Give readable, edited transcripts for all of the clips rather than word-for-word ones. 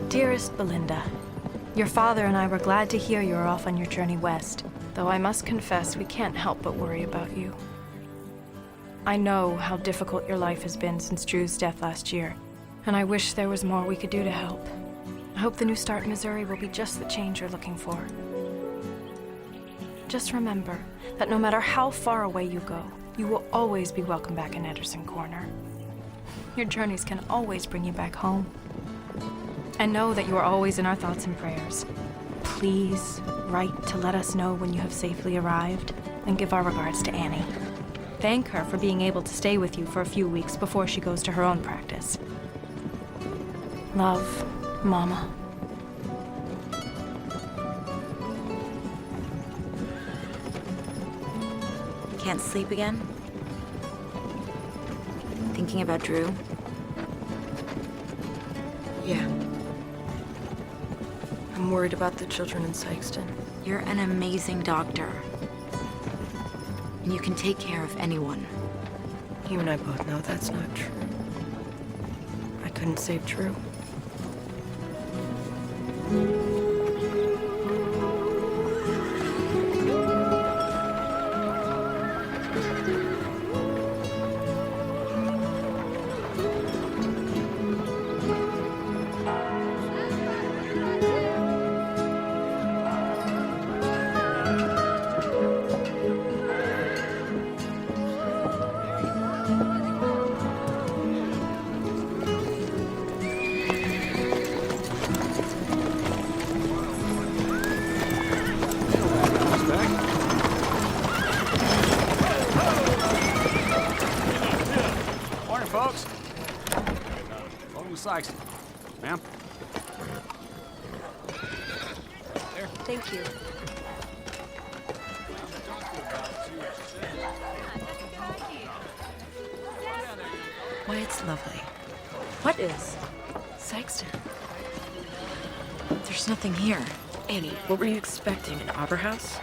Dearest Belinda, your father and I were glad to hear you are off on your journey west, though I must confess we can't help but worry about you. I know how difficult your life has been since Drew's death last year, and I wish there was more we could do to help. I hope the new start in Missouri will be just the change you're looking for. Just remember that no matter how far away you go, you will always be welcome back in Anderson Corner. Your journeys can always bring you back home. And know that you are always in our thoughts and prayers. Please write to let us know when you have safely arrived, and give our regards to Annie. Thank her for being able to stay with you for a few weeks before she goes to her own practice. Love, Mama. Can't sleep again? Thinking about Drew? Yeah. I'm worried about the children in Sykeston. You're an amazing doctor. And you can take care of anyone. You and I both know that's not true. I couldn't save Drew. Folks, welcome to Sykeston. Ma'am? There. Thank you. Why, it's lovely. What is? Sykeston. There's nothing here. Annie, what were you expecting? An opera house?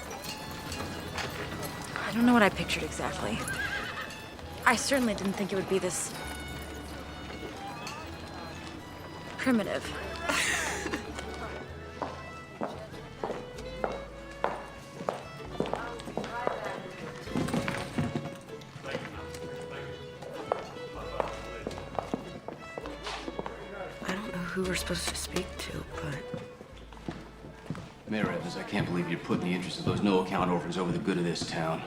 I don't know what I pictured exactly. I certainly didn't think it would be this primitive. I don't know who we're supposed to speak to, but... Mayor Evans, I can't believe you're putting the interests of those no-account orphans over the good of this town.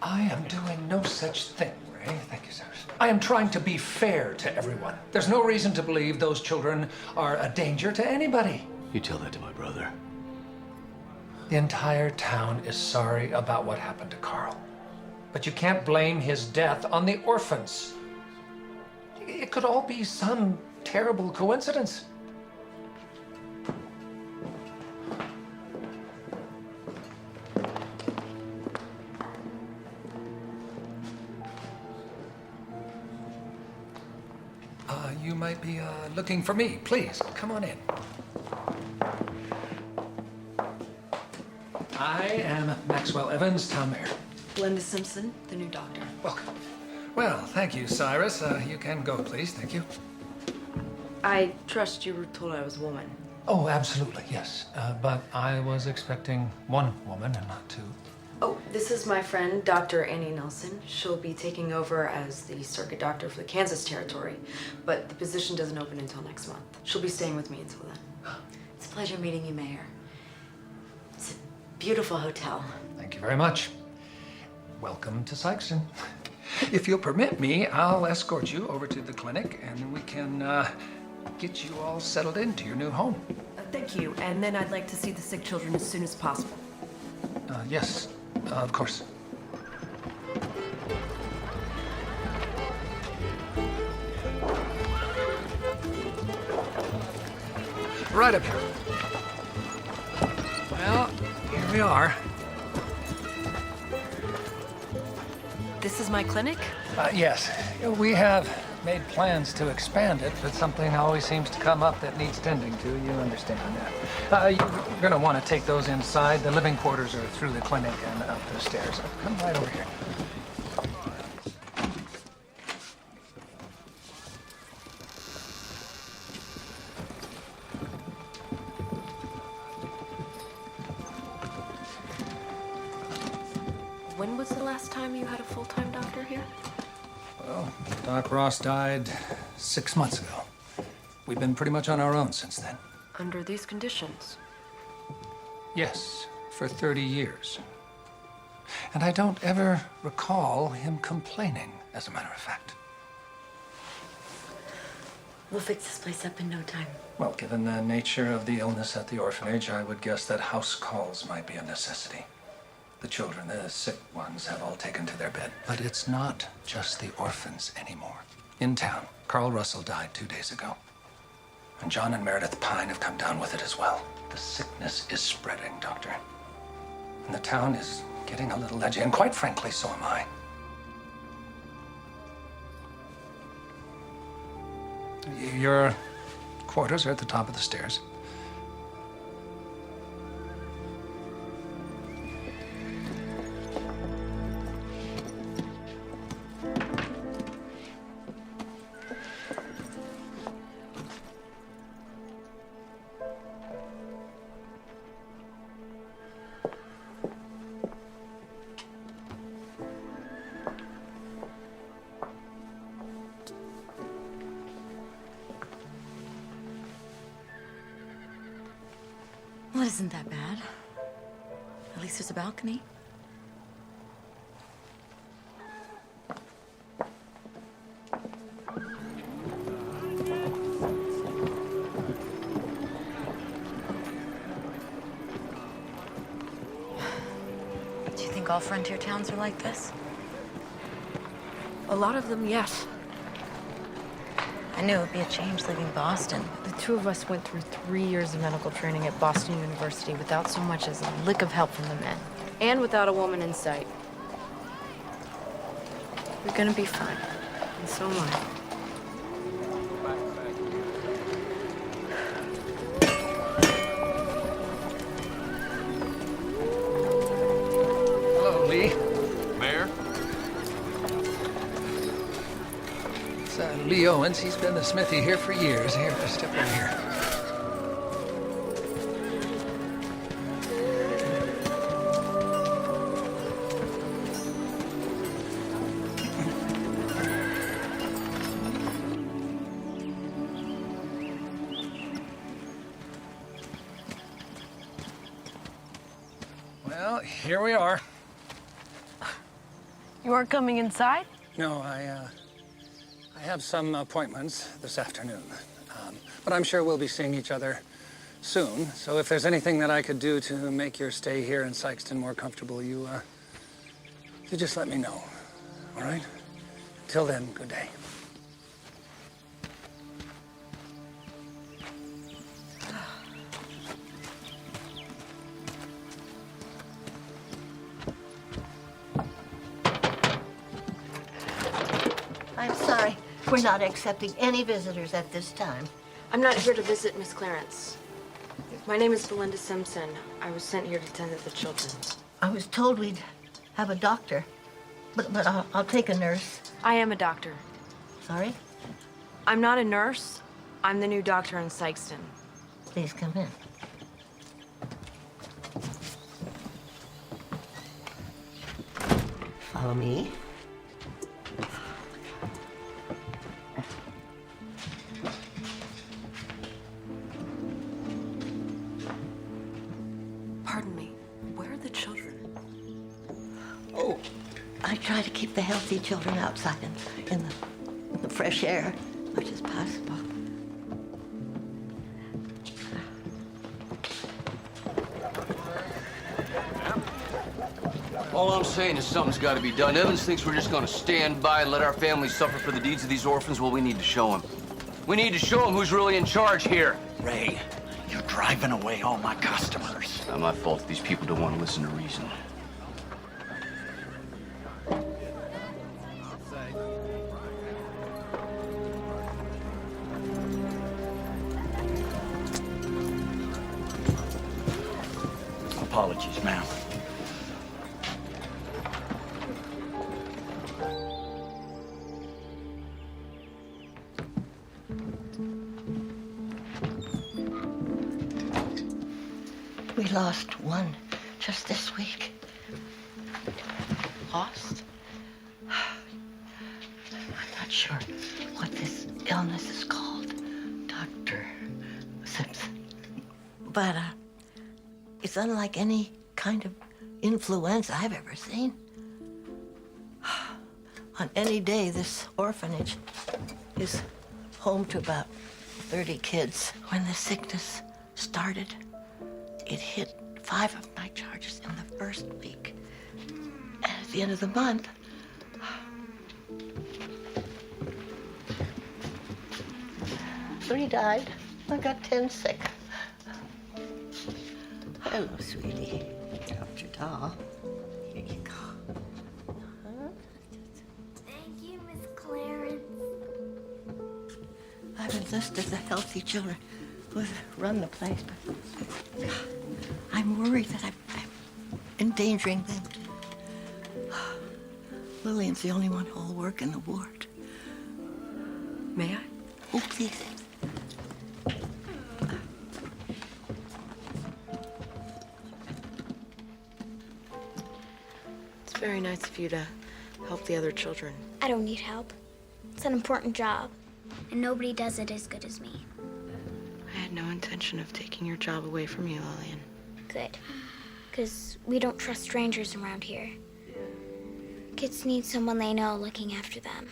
I am doing no such thing, Ray. Thank you, sir. I am trying to be fair to everyone. There's no reason to believe those children are a danger to anybody. You tell that to my brother. The entire town is sorry about what happened to Carl. But you can't blame his death on the orphans. It could all be some terrible coincidence. You might be looking for me. Please, come on in. I am Maxwell Evans, town mayor. Linda Simpson, the new doctor. Welcome. Well, thank you, Cyrus. You can go, please. Thank you. I trust you were told I was a woman. Oh, absolutely, yes. But I was expecting one woman and not two. Oh, this is my friend, Dr. Annie Nelson. She'll be taking over as the circuit doctor for the Kansas territory, but the position doesn't open until next month. She'll be staying with me until then. It's a pleasure meeting you, Mayor. It's a beautiful hotel. Thank you very much. Welcome to Sykeston. If you'll permit me, I'll escort you over to the clinic and we can get you all settled into your new home. Thank you, and then I'd like to see the sick children as soon as possible. Yes, of course. Right up here. Well, here we are. This is my clinic? Yes, we have made plans to expand it, but something always seems to come up that needs tending to. You understand that. You're going to want to take those inside. The living quarters are through the clinic and up the stairs. Come right over here. When was the last time you had a full-time doctor here? Well, Doc Ross died 6 months ago. We've been pretty much on our own since then. Under these conditions? Yes, for 30 years. And I don't ever recall him complaining, as a matter of fact. We'll fix this place up in no time. Well, given the nature of the illness at the orphanage, I would guess that house calls might be a necessity. The children, the sick ones, have all taken to their bed. But it's not just the orphans anymore. In town, Carl Russell died 2 days ago. And John and Meredith Pine have come down with it as well. The sickness is spreading, Doctor. And the town is getting a little edgy, and quite frankly, so am I. Your quarters are at the top of the stairs. Well, isn't that bad? At least there's a balcony. Do you think all frontier towns are like this? A lot of them, yes. I knew it would be a change leaving Boston. The two of us went through 3 years of medical training at Boston University without so much as a lick of help from the men. And without a woman in sight. You're gonna be fine. And so am I. Hello, Lee. Mayor? It's Lee Owens. He's been the smithy here for years. Here, step over here. Well, here we are. You aren't coming inside? No, I have some appointments this afternoon. But I'm sure we'll be seeing each other soon. So if there's anything that I could do to make your stay here in Sykeston more comfortable, you just let me know. All right? Till then, good day. I'm sorry. We're not accepting any visitors at this time. I'm not here to visit Miss Clarence. My name is Belinda Simpson. I was sent here to tend to the children. I was told we'd have a doctor, but I'll take a nurse. I am a doctor. Sorry? I'm not a nurse. I'm the new doctor in Sykeston. Please come in. Follow me. Pardon me. Where are the children? Oh, I try to keep the healthy children outside in the fresh air as much as possible. All I'm saying is something's got to be done. Evans thinks we're just going to stand by and let our families suffer for the deeds of these orphans. Well, we need to show him. We need to show him who's really in charge here. Ray, you're driving away all my customers. Not my fault that these people don't want to listen to reason. Apologies, ma'am. We lost one just this week. Lost? I'm not sure what this illness is called, Dr. Simpson. But, it's unlike any kind of influenza I've ever seen. On any day, this orphanage is home to about 30 kids. When the sickness started, it hit 5 of my charges in the first week. And at the end of the month, 3 died. I got 10 sick. Hello, sweetie. Dropped your doll. Here you go. Thank you, Miss Clarence. I've enlisted the healthy children who run the place, but I'm worried that I'm endangering them. Lillian's the only one who'll work in the ward. May I? Oh, please. It's very nice of you to help the other children. I don't need help. It's an important job, and nobody does it as good as me. I had no intention of taking your job away from you, Lillian. Good, because we don't trust strangers around here. Kids need someone they know looking after them.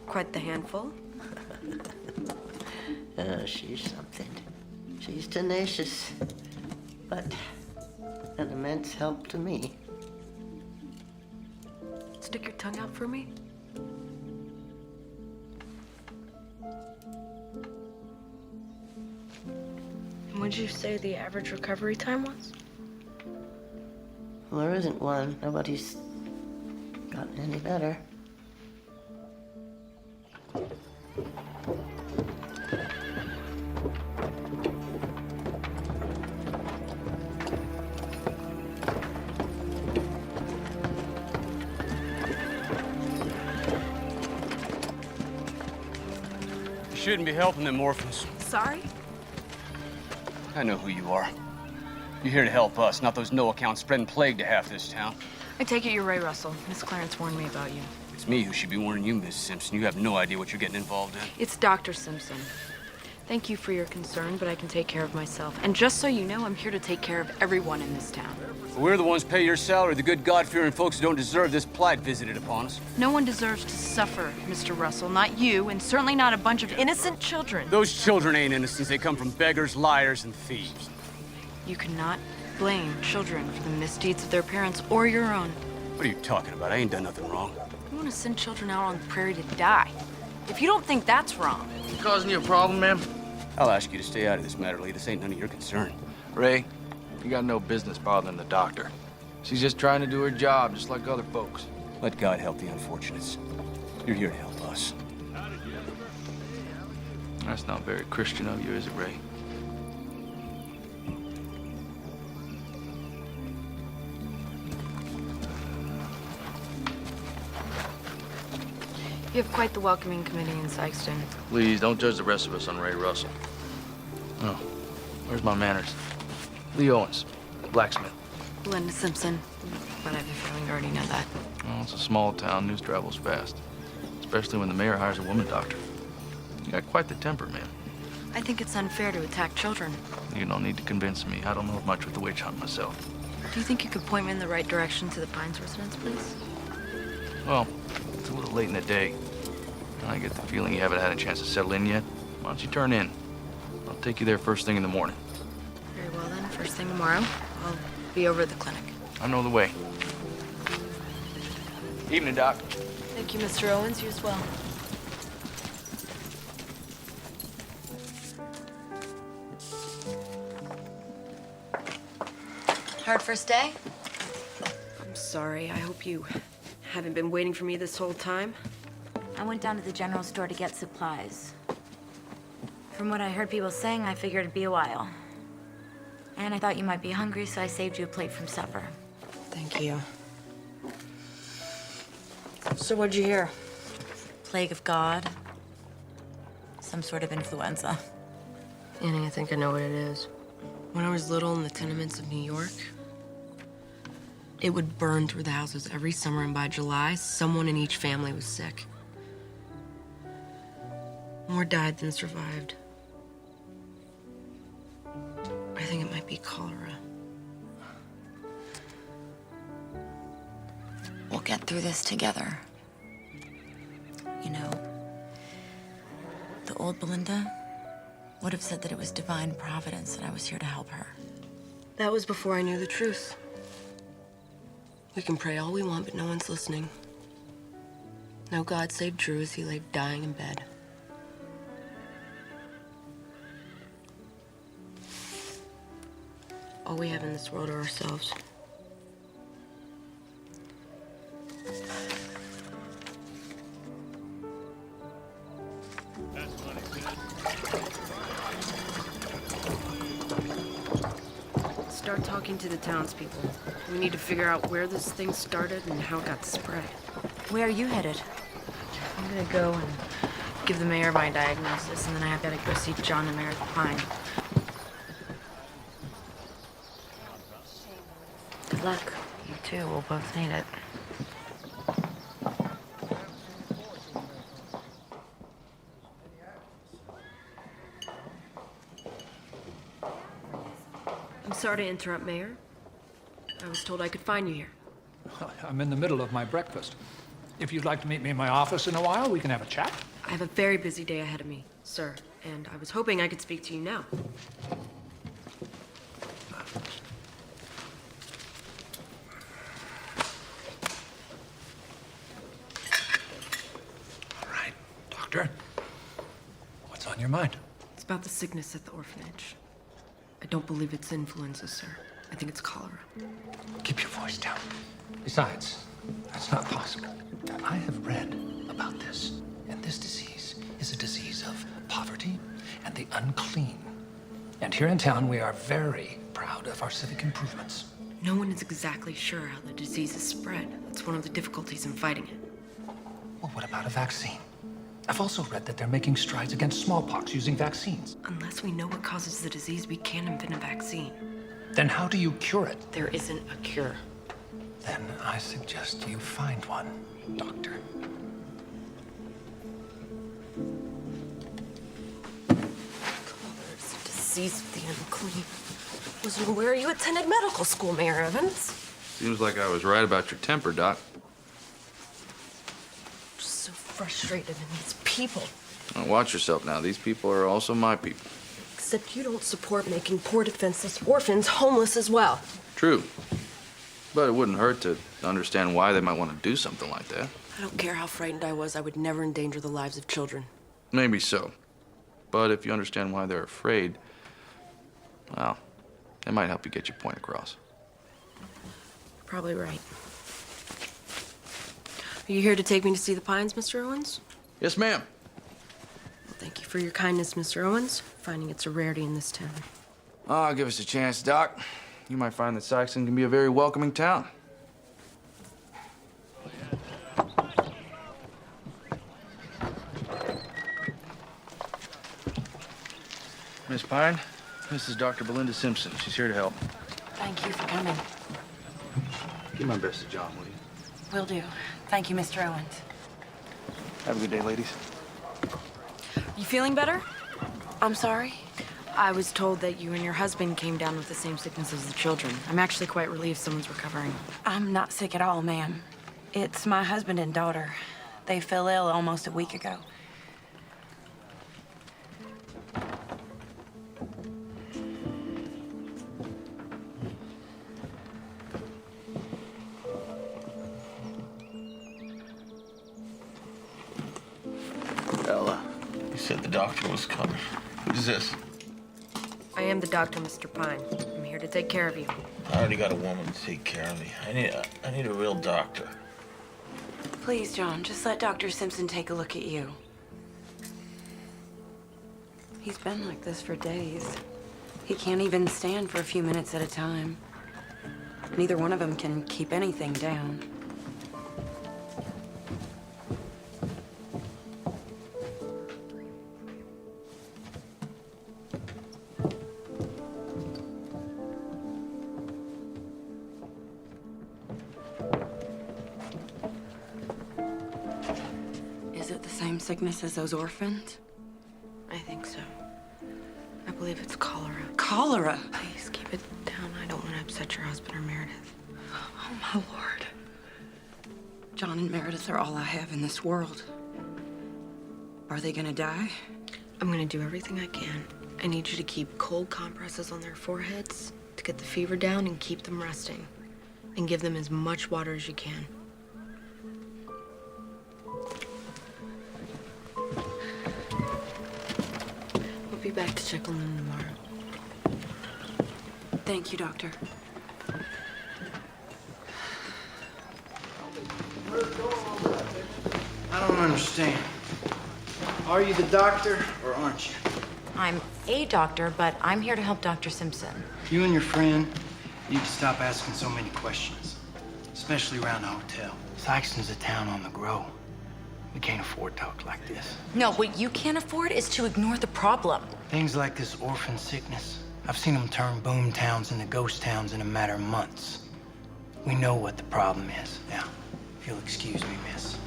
Quite the handful. She's something. She's tenacious, but an immense help to me. Stick your tongue out for me. And what'd you say the average recovery time was? Well, there isn't one. Nobody's gotten any better. You shouldn't be helping them orphans. Sorry? I know who you are. You're here to help us, not those no-account spreading plague to half this town. I take it you're Ray Russell. Miss Clarence warned me about you. It's me who should be warning you, Miss Simpson. You have no idea what you're getting involved in. It's Dr. Simpson. Thank you for your concern, but I can take care of myself. And just so you know, I'm here to take care of everyone in this town. We're the ones pay your salary. The good God-fearing folks who don't deserve this plight visited upon us. No one deserves to suffer, Mr. Russell. Not you, and certainly not a bunch of innocent children. Those children ain't innocents. They come from beggars, liars, and thieves. You cannot blame children for the misdeeds of their parents or your own. What are you talking about? I ain't done nothing wrong. You want to send children out on the prairie to die. If you don't think that's wrong, Causing you a problem, ma'am? I'll ask you to stay out of this matter, Lee. This ain't none of your concern. Ray, you got no business bothering the doctor. She's just trying to do her job, just like other folks. Let God help the unfortunates. You're here to help us. That's not very Christian of you, is it, Ray? you have quite the welcoming committee in Sykeston. Please, don't judge the rest of us on Ray Russell. Oh, where's my manners? Lee Owens, blacksmith. Linda Simpson. But I have a feeling you already know that. Well, it's a small town. News travels fast. Especially when the mayor hires a woman doctor. You got quite the temper, man. I think it's unfair to attack children. You don't need to convince me. I don't know much with the witch hunt myself. Do you think you could point me in the right direction to the Pines residence, please? Well, it's a little late in the day. I get the feeling you haven't had a chance to settle in yet. Why don't you turn in? I'll take you there first thing in the morning. Very well then, first thing tomorrow, I'll be over at the clinic. I know the way. Evening, Doc. Thank you, Mr. Owens. You as well. Hard first day? I'm sorry. I hope you haven't been waiting for me this whole time. I went down to the general store to get supplies. From what I heard people saying, I figured it'd be a while. And I thought you might be hungry, so I saved you a plate from supper. Thank you. So what'd you hear? Plague of God. Some sort of influenza. Annie, I think I know what it is. When I was little in the tenements of New York, it would burn through the houses every summer, and by July, someone in each family was sick. More died than survived. I think it might be cholera. We'll get through this together. You know, the old Belinda would have said that it was divine providence that I was here to help her. That was before I knew the truth. We can pray all we want, but no one's listening. No God saved Drew as he lay dying in bed. All we have in this world are ourselves. Start talking to the townspeople. We need to figure out where this thing started and how it got spread. Where are you headed? I'm gonna go and give the mayor my diagnosis, and then I gotta go see John and Meredith Pine. Good luck. You too, we'll both need it. I'm sorry to interrupt, Mayor. I was told I could find you here. I'm in the middle of my breakfast. If you'd like to meet me in my office in a while, we can have a chat. I have a very busy day ahead of me, sir, and I was hoping I could speak to you now. All right, Doctor. What's on your mind? It's about the sickness at the orphanage. I don't believe it's influenza, sir. I think it's cholera. Keep your voice down. Besides, that's not possible. I have read about this, and this disease is a disease of poverty and the unclean. And here in town, we are very proud of our civic improvements. No one is exactly sure how the disease is spread. That's one of the difficulties in fighting it. Well, what about a vaccine? I've also read that they're making strides against smallpox using vaccines. Unless we know what causes the disease, we can't invent a vaccine. Then how do you cure it? There isn't a cure. Then I suggest you find one, Doctor. It's a disease of the unclean. Wasn't aware you attended medical school, Mayor Evans. Seems like I was right about your temper, Doc. Just so frustrated in these people. Now, watch yourself now. These people are also my people. Except you don't support making poor defenseless orphans homeless as well. True. But it wouldn't hurt to understand why they might want to do something like that. I don't care how frightened I was, I would never endanger the lives of children. Maybe so. But if you understand why they're afraid, well, it might help you get your point across. Probably right. Are you here to take me to see the Pines, Mr. Owens? Yes, ma'am. Well, thank you for your kindness, Mr. Owens. Finding it's a rarity in this town. Oh, give us a chance, Doc. You might find that Saxon can be a very welcoming town. Miss Pine, this is Dr. Belinda Simpson. She's here to help. Thank you for coming. Give my best to John, will you? Will do. Thank you, Mr. Owens. Have a good day, ladies. You feeling better? I'm sorry? I was told that you and your husband came down with the same sickness as the children. I'm actually quite relieved someone's recovering. I'm not sick at all, ma'am. It's my husband and daughter. They fell ill almost a week ago. Ella, you said the doctor was coming. Who's this? I am the doctor, Mr. Pine. I'm here to take care of you. I already got a woman to take care of me. I need a real doctor. Please, John, just let Dr. Simpson take a look at you. He's been like this for days. He can't even stand for a few minutes at a time. Neither one of them can keep anything down. Is it the same sickness as those orphans? I think so. I believe it's cholera. Cholera? Please keep it down. I don't want to upset your husband or Meredith. Oh, my Lord. John and Meredith are all I have in this world. Are they gonna die? I'm gonna do everything I can. I need you to keep cold compresses on their foreheads to get the fever down and keep them resting. And give them as much water as you can. We'll be back to check on them tomorrow. Thank you, Doctor. I don't understand. Are you the doctor or aren't you? I'm a doctor, but I'm here to help Dr. Simpson. You and your friend need to stop asking so many questions, especially around the hotel. Sykeston's a town on the grow. We can't afford talk like this. No, what you can't afford is to ignore the problem. Things like this orphan sickness, I've seen them turn boom towns into ghost towns in a matter of months. We know what the problem is. Now, if you'll excuse me, miss.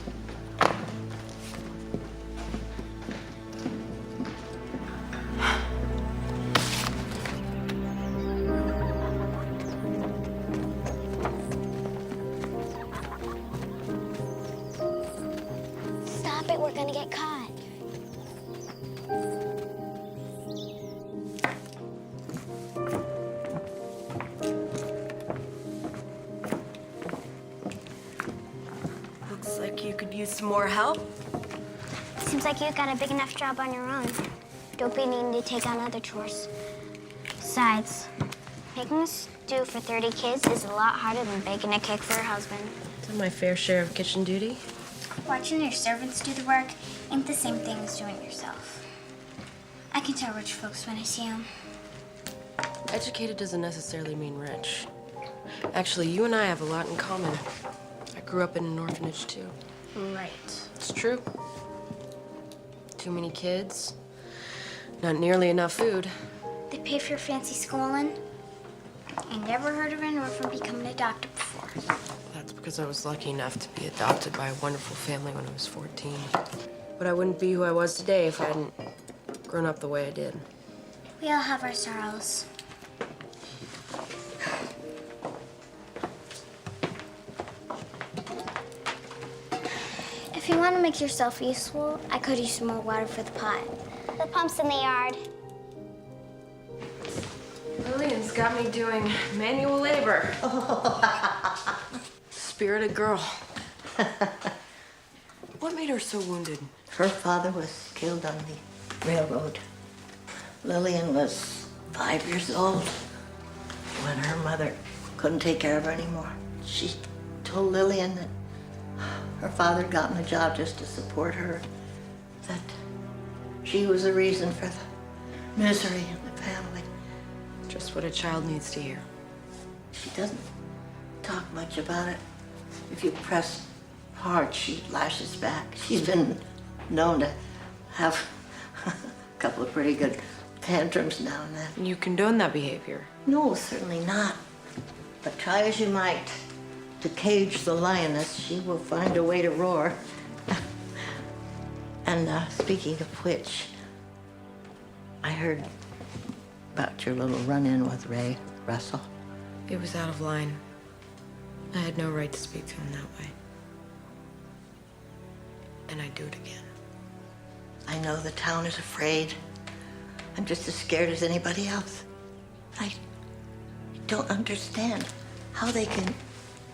Stop it, we're gonna get caught. Looks like you could use some more help. Seems like you've got a big enough job on your own. Don't be needing to take on other chores. Besides, making a stew for 30 kids is a lot harder than baking a cake for your husband. Done my fair share of kitchen duty. Watching your servants do the work ain't the same thing as doing it yourself. I can tell rich folks when I see them. Educated doesn't necessarily mean rich. Actually, you and I have a lot in common. I grew up in an orphanage, too. Right. It's true. Too many kids. Not nearly enough food. They pay for your fancy schooling. I never heard of an orphan becoming a doctor before. That's because I was lucky enough to be adopted by a wonderful family when I was 14. But I wouldn't be who I was today if I hadn't grown up the way I did. We all have our sorrows. If you want to make yourself useful, I could use some more water for the pot. The pump's in the yard. Lillian's got me doing manual labor. Spirited girl. What made her so wounded? Her father was killed on the railroad. Lillian was 5 years old when her mother couldn't take care of her anymore. She told Lillian that her father had gotten a job just to support her, that she was the reason for the misery in the family. Just what a child needs to hear. She doesn't talk much about it. If you press hard, she lashes back. She's been known to have a couple of pretty good tantrums now and then. You condone that behavior? No, certainly not. But try as you might to cage the lioness, she will find a way to roar. And speaking of which, I heard about your little run-in with Ray Russell. It was out of line. I had no right to speak to him that way. and I'd do it again. I know the town is afraid. I'm just as scared as anybody else. I don't understand how they can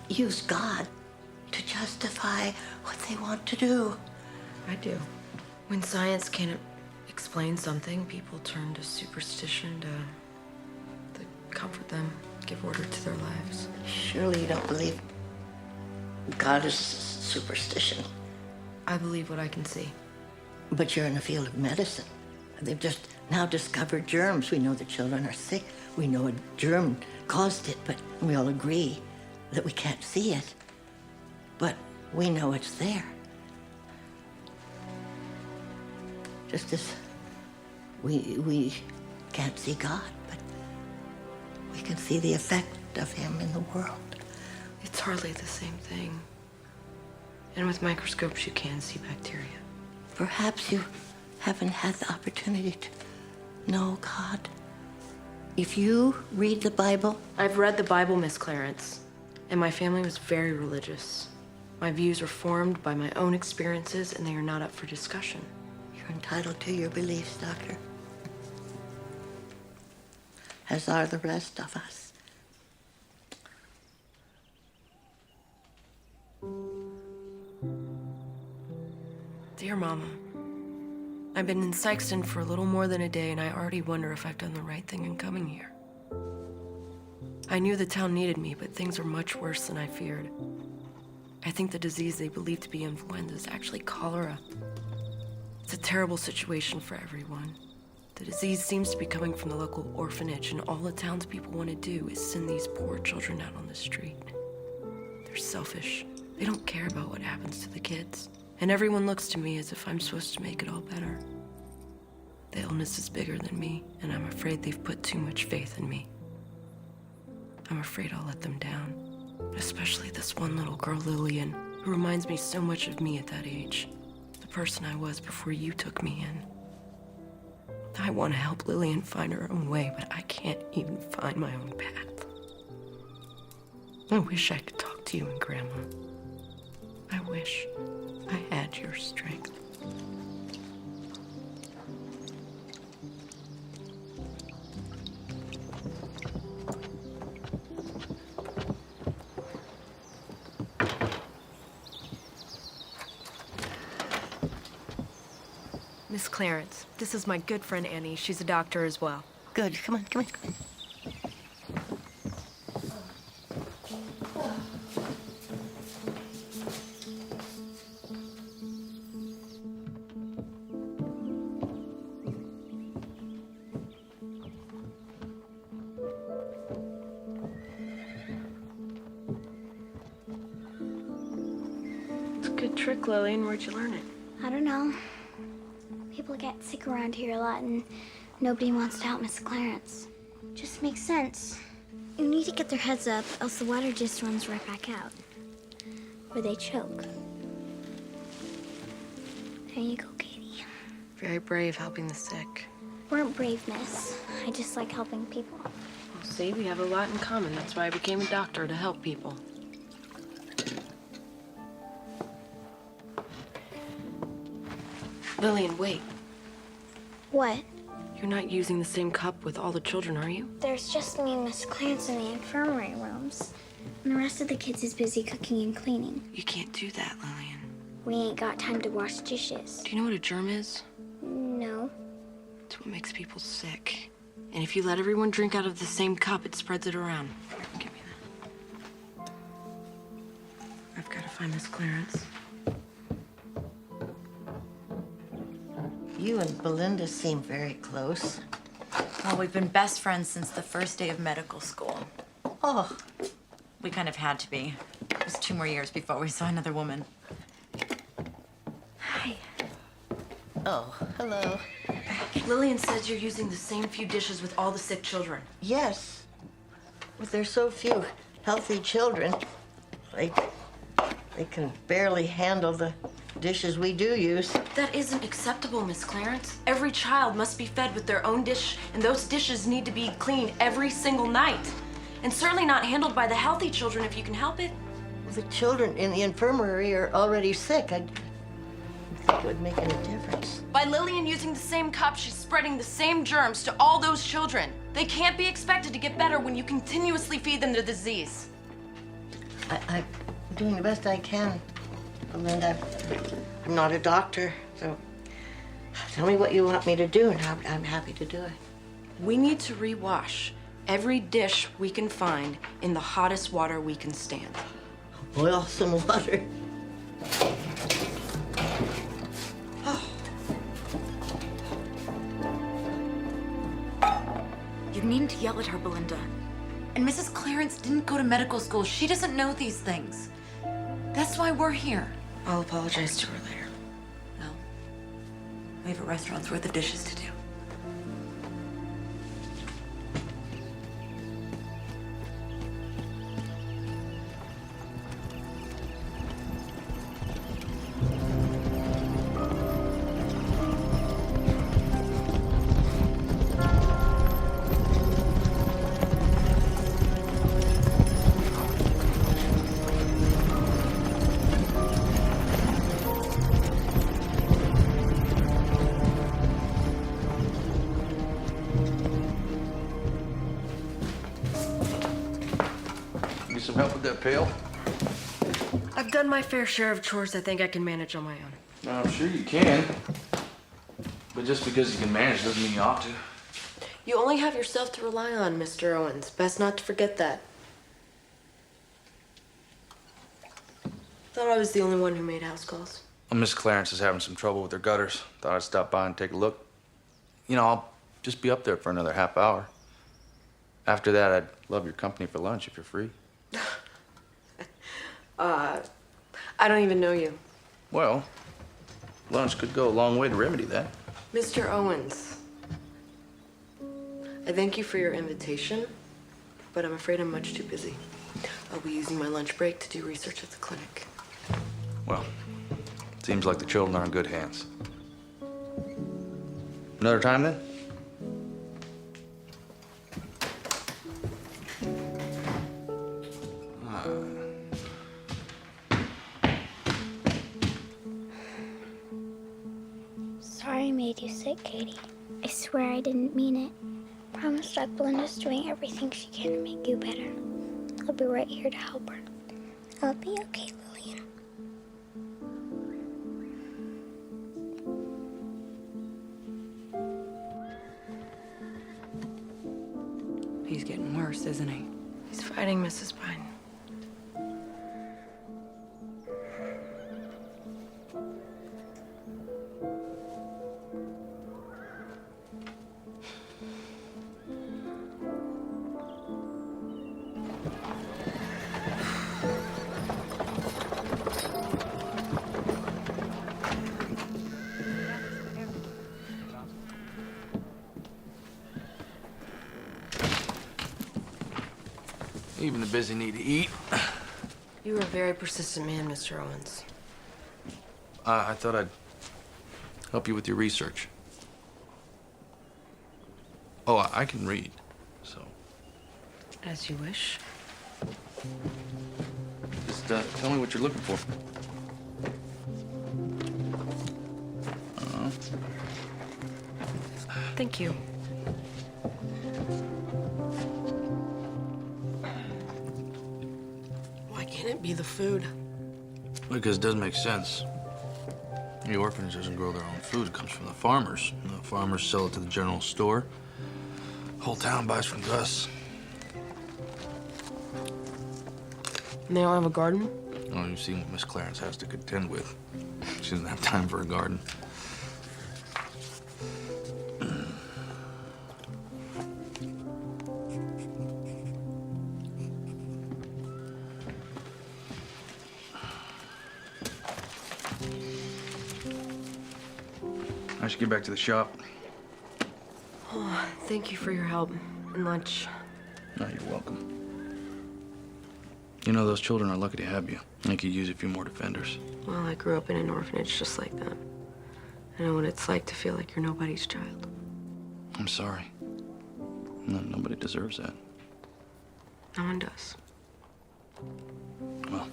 use God to justify what they want to do. I do. When science can't explain something, people turn to superstition to comfort them, give order to their lives. Surely you don't believe God is superstition. I believe what I can see. But you're in the field of medicine. They've just now discovered germs. We know the children are sick. We know a germ caused it, but we all agree that we can't see it. But we know it's there. Just as we can't see God, but we can see the effect of him in the world. It's hardly the same thing. And with microscopes, you can see bacteria. Perhaps you haven't had the opportunity to know God. If you read the Bible... I've read the Bible, Miss Clarence, and my family was very religious. My views are formed by my own experiences, and they are not up for discussion. You're entitled to your beliefs, Doctor. As are the rest of us. Dear Mama, I've been in Sykeston for a little more than a day, and I already wonder if I've done the right thing in coming here. I knew the town needed me, but things are much worse than I feared. I think the disease they believe to be influenza is actually cholera. It's a terrible situation for everyone. The disease seems to be coming from the local orphanage, and all the townspeople want to do is send these poor children out on the street. They're selfish. They don't care about what happens to the kids. And everyone looks to me as if I'm supposed to make it all better. The illness is bigger than me, and I'm afraid they've put too much faith in me. I'm afraid I'll let them down. Especially this one little girl, Lillian, who reminds me so much of me at that age. The person I was before you took me in. I want to help Lillian find her own way, but I can't even find my own path. I wish I could talk to you and Grandma. I wish I had your strength. Miss Clarence, this is my good friend Annie. She's a doctor as well. Good. Come on, come on, come on. It's a good trick, Lillian. Where'd you learn it? I don't know. People get sick around here a lot, and nobody wants to help Miss Clarence. Just makes sense. You need to get their heads up, else the water just runs right back out. Or they choke. There you go, Katie. Very brave helping the sick. Weren't brave, miss. I just like helping people. Well, see, we have a lot in common. That's why I became a doctor, to help people. Lillian, wait. What? You're not using the same cup with all the children, are you? There's just me and Miss Clarence in the infirmary rooms. And the rest of the kids is busy cooking and cleaning. You can't do that, Lillian. We ain't got time to wash dishes. Do you know what a germ is? No. It's what makes people sick. And if you let everyone drink out of the same cup, it spreads it around. Here, give me that. I've got to find Miss Clarence. You and Belinda seem very close. Well, we've been best friends since the first day of medical school. Oh. We kind of had to be. It was 2 more years before we saw another woman. Hi. Oh, hello. Lillian says you're using the same few dishes with all the sick children. Yes. But there's so few healthy children. They can barely handle the dishes we do use. That isn't acceptable, Miss Clarence. Every child must be fed with their own dish, and those dishes need to be cleaned every single night. And certainly not handled by the healthy children if you can help it. The children in the infirmary are already sick. think it would make any difference. By Lillian using the same cup, she's spreading the same germs to all those children. They can't be expected to get better when you continuously feed them the disease. I'm doing the best I can, Belinda. I'm not a doctor, so tell me what you want me to do, and I'm happy to do it. We need to rewash every dish we can find in the hottest water we can stand. Boil some water. You need to yell at her, Belinda. And Mrs. Clarence didn't go to medical school. She doesn't know these things. That's why we're here. I'll apologize to her later. No. We have a restaurant's worth of dishes to do. Need some help with that pail? I've done my fair share of chores I think I can manage on my own. I'm sure you can. But just because you can manage doesn't mean you ought to. You only have yourself to rely on, Mr. Owens. Best not to forget that. Thought I was the only one who made house calls. Well, Miss Clarence is having some trouble with her gutters. Thought I'd stop by and take a look. You know, I'll just be up there for another half hour. After that, I'd love your company for lunch if you're free. I don't even know you. Well, lunch could go a long way to remedy that. Mr. Owens, I thank you for your invitation, but I'm afraid I'm much too busy. I'll be using my lunch break to do research at the clinic. Well, seems like the children are in good hands. Another time then? Sorry I made you sick, Katie. I swear I didn't mean it. Promise Doc Belinda's doing everything she can to make you better. I'll be right here to help her. I'll be okay, Lillian. He's getting worse, isn't he? He's fighting Mrs. Pine. Even the busy need to eat. You are a very persistent man, Mr. Owens. I thought I'd help you with your research. Oh, I can read, so. As you wish. Just tell me what you're looking for. Thank you. Why can't it be the food? Because it doesn't make sense. The orphanage doesn't grow their own food. It comes from the farmers. And the farmers sell it to the general store. Whole town buys from Gus. And they don't have a garden? Oh, you've seen what Miss Clarence has to contend with. She doesn't have time for a garden. I should get back to the shop. Oh, thank you for your help and lunch. No, you're welcome. You know, those children are lucky to have you. They could use a few more defenders. Well, I grew up in an orphanage just like that. I know what it's like to feel like you're nobody's child. I'm sorry. No, nobody deserves that. No one does. Well.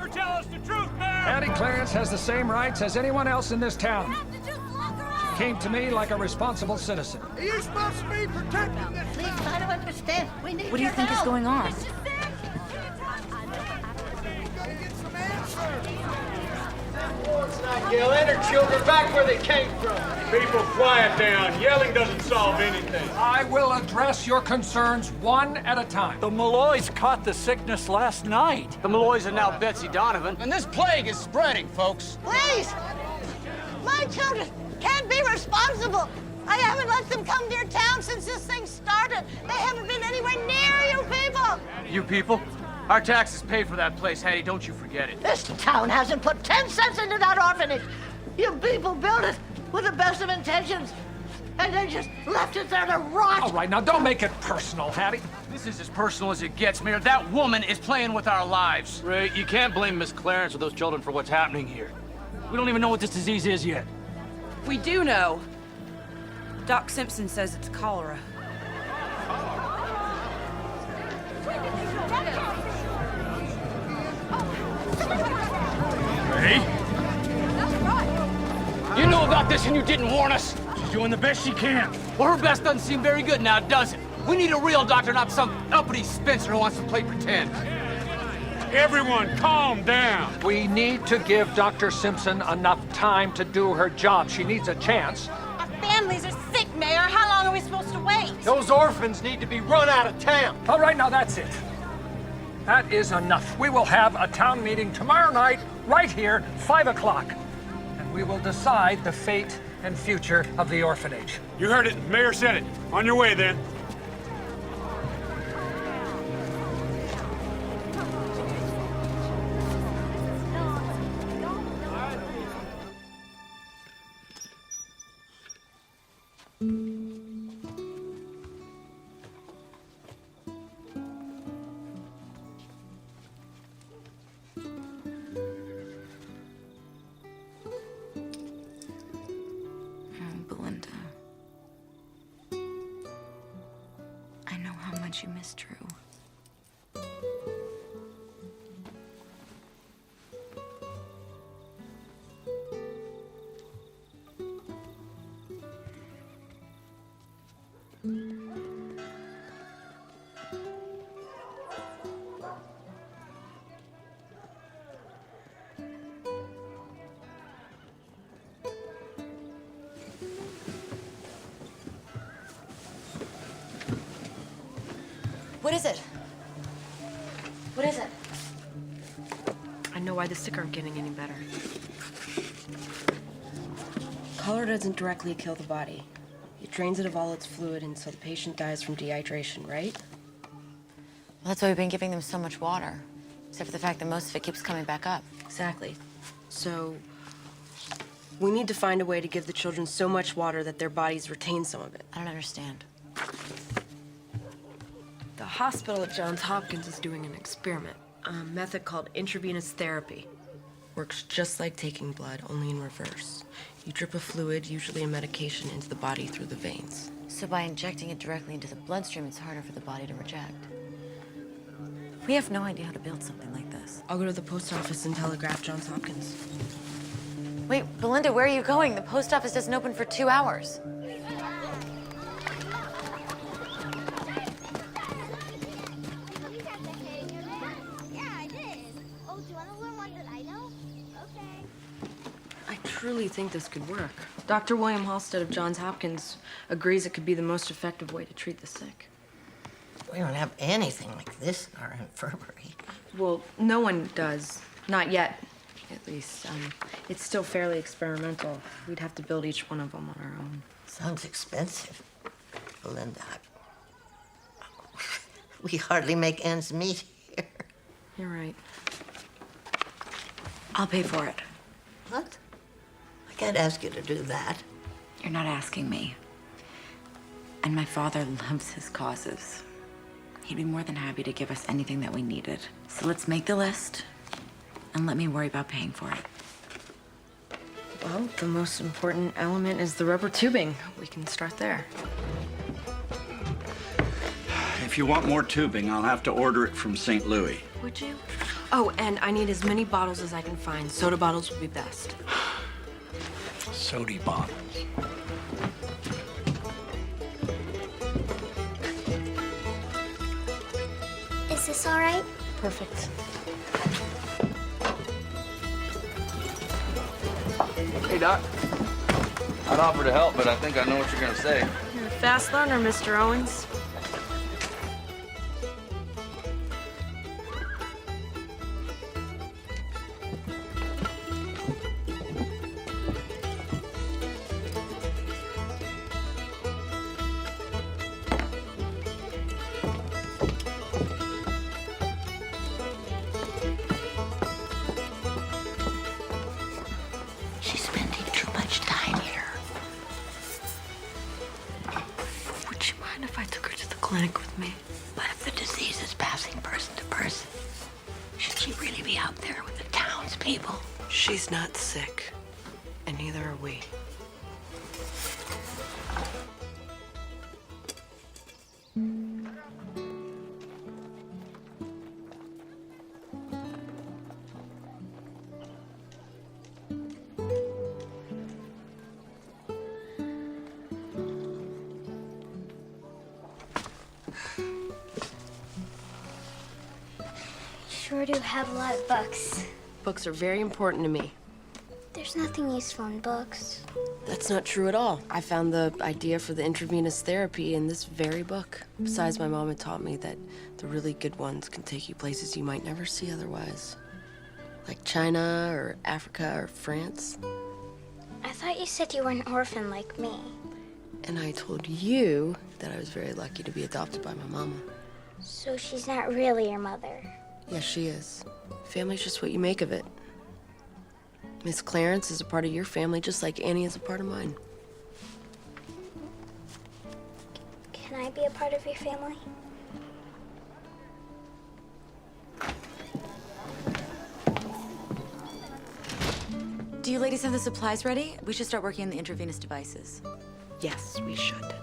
ever tell us the truth, Mayor? Hattie Clarence has the same rights as anyone else in this town. She came to me like a responsible citizen. Are you supposed to be protecting this? Please try to understand. We need What do you think is going on? Let's not yell. Let her children back where they came from. People, quiet down. Yelling doesn't solve anything. I will address your concerns one at a time. The Malloys caught the sickness last night. The Malloys are now Betsy Donovan, and this plague is spreading, folks. Please! My children can't be responsible. I haven't let them come near town since this thing started. They haven't been anywhere near you people. You people? Our taxes pay for that place, Hattie. Don't you forget it. This town hasn't put 10 cents into that orphanage. You people built it with the best of intentions, and then just left it there to rot. All right, now don't make it personal, Hattie. This is as personal as it gets, Mayor. That woman is playing with our lives. Ray, you can't blame Miss Clarence or those children for what's happening here. We don't even know what this disease is yet. We do know. Doc Simpson says it's cholera. Hey? You knew about this and you didn't warn us. She's doing the best she can. Well, her best doesn't seem very good now, does it? We need a real doctor, not some uppity Spencer who wants to play pretend. Everyone, calm down. We need to give Dr. Simpson enough time to do her job. She needs a chance. Our families are sick, Mayor. How long are we supposed to wait? Those orphans need to be run out of town. All right, now that's it. That is enough. We will have a town meeting tomorrow night, right here, 5 o'clock. And we will decide the fate and future of the orphanage. You heard it. Mayor said it. On your way, then. Belinda. I know how much you miss Drew. What is it? What is it? I know why the sick aren't getting any better. Cholera doesn't directly kill the body. It drains it of all its fluid until the patient dies from dehydration, right? Well, that's why we've been giving them so much water. Except for the fact that most of it keeps coming back up. Exactly. So, we need to find a way to give the children so much water that their bodies retain some of it. I don't understand. The hospital at Johns Hopkins is doing an experiment, a method called intravenous therapy. Works just like taking blood, only in reverse. You drip a fluid, usually a medication, into the body through the veins. So by injecting it directly into the bloodstream, it's harder for the body to reject. We have no idea how to build something like this. I'll go to the post office and telegraph Johns Hopkins. Wait, Belinda, where are you going? The post office doesn't open for 2 hours. I truly think this could work. Dr. William Halstead of Johns Hopkins agrees it could be the most effective way to treat the sick. We don't have anything like this in our infirmary. Well, no one does. Not yet, at least. It's still fairly experimental. We'd have to build each one of them on our own. Sounds expensive, Belinda. We hardly make ends meet here. You're right. I'll pay for it. What? I can't ask you to do that. You're not asking me. And my father loves his causes. He'd be more than happy to give us anything that we needed. So let's make the list, and let me worry about paying for it. Well, the most important element is the rubber tubing. We can start there. If you want more tubing, I'll have to order it from St. Louis. Would you? Oh, and I need as many bottles as I can find. Soda bottles would be best. Sody bottles. Is this all right? Perfect. Hey, Doc. I'd offer to help, but I think I know what you're gonna say. You're a fast learner, Mr. Owens. She's spending too much time here. Would you mind if I took her to the clinic with me? What if the disease is passing person to person? Should she really be out there with the townspeople? She's not sick, and neither are we. Sure do have a lot of books. Books are very important to me. There's nothing useful in books. That's not true at all. I found the idea for the intravenous therapy in this very book. Besides, my mom had taught me that the really good ones can take you places you might never see otherwise. Like China or Africa or France. I thought you said you were an orphan like me. And I told you that I was very lucky to be adopted by my mama. So she's not really your mother. Yes, she is. Family's just what you make of it. Miss Clarence is a part of your family, just like Annie is a part of mine. Can I be a part of your family? Do you ladies have the supplies ready? We should start working on the intravenous devices. Yes, we should.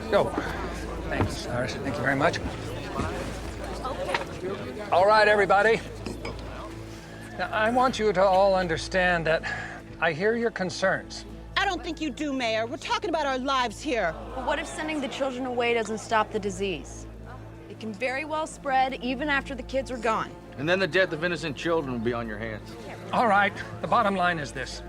Go. Thanks, Iris. Thank you very much. All right, everybody. Now, I want you to all understand that I hear your concerns. I don't think you do, Mayor. We're talking about our lives here. But what if sending the children away doesn't stop the disease? It can very well spread even after the kids are gone. And then the death of innocent children will be on your hands. All right, the bottom line is this.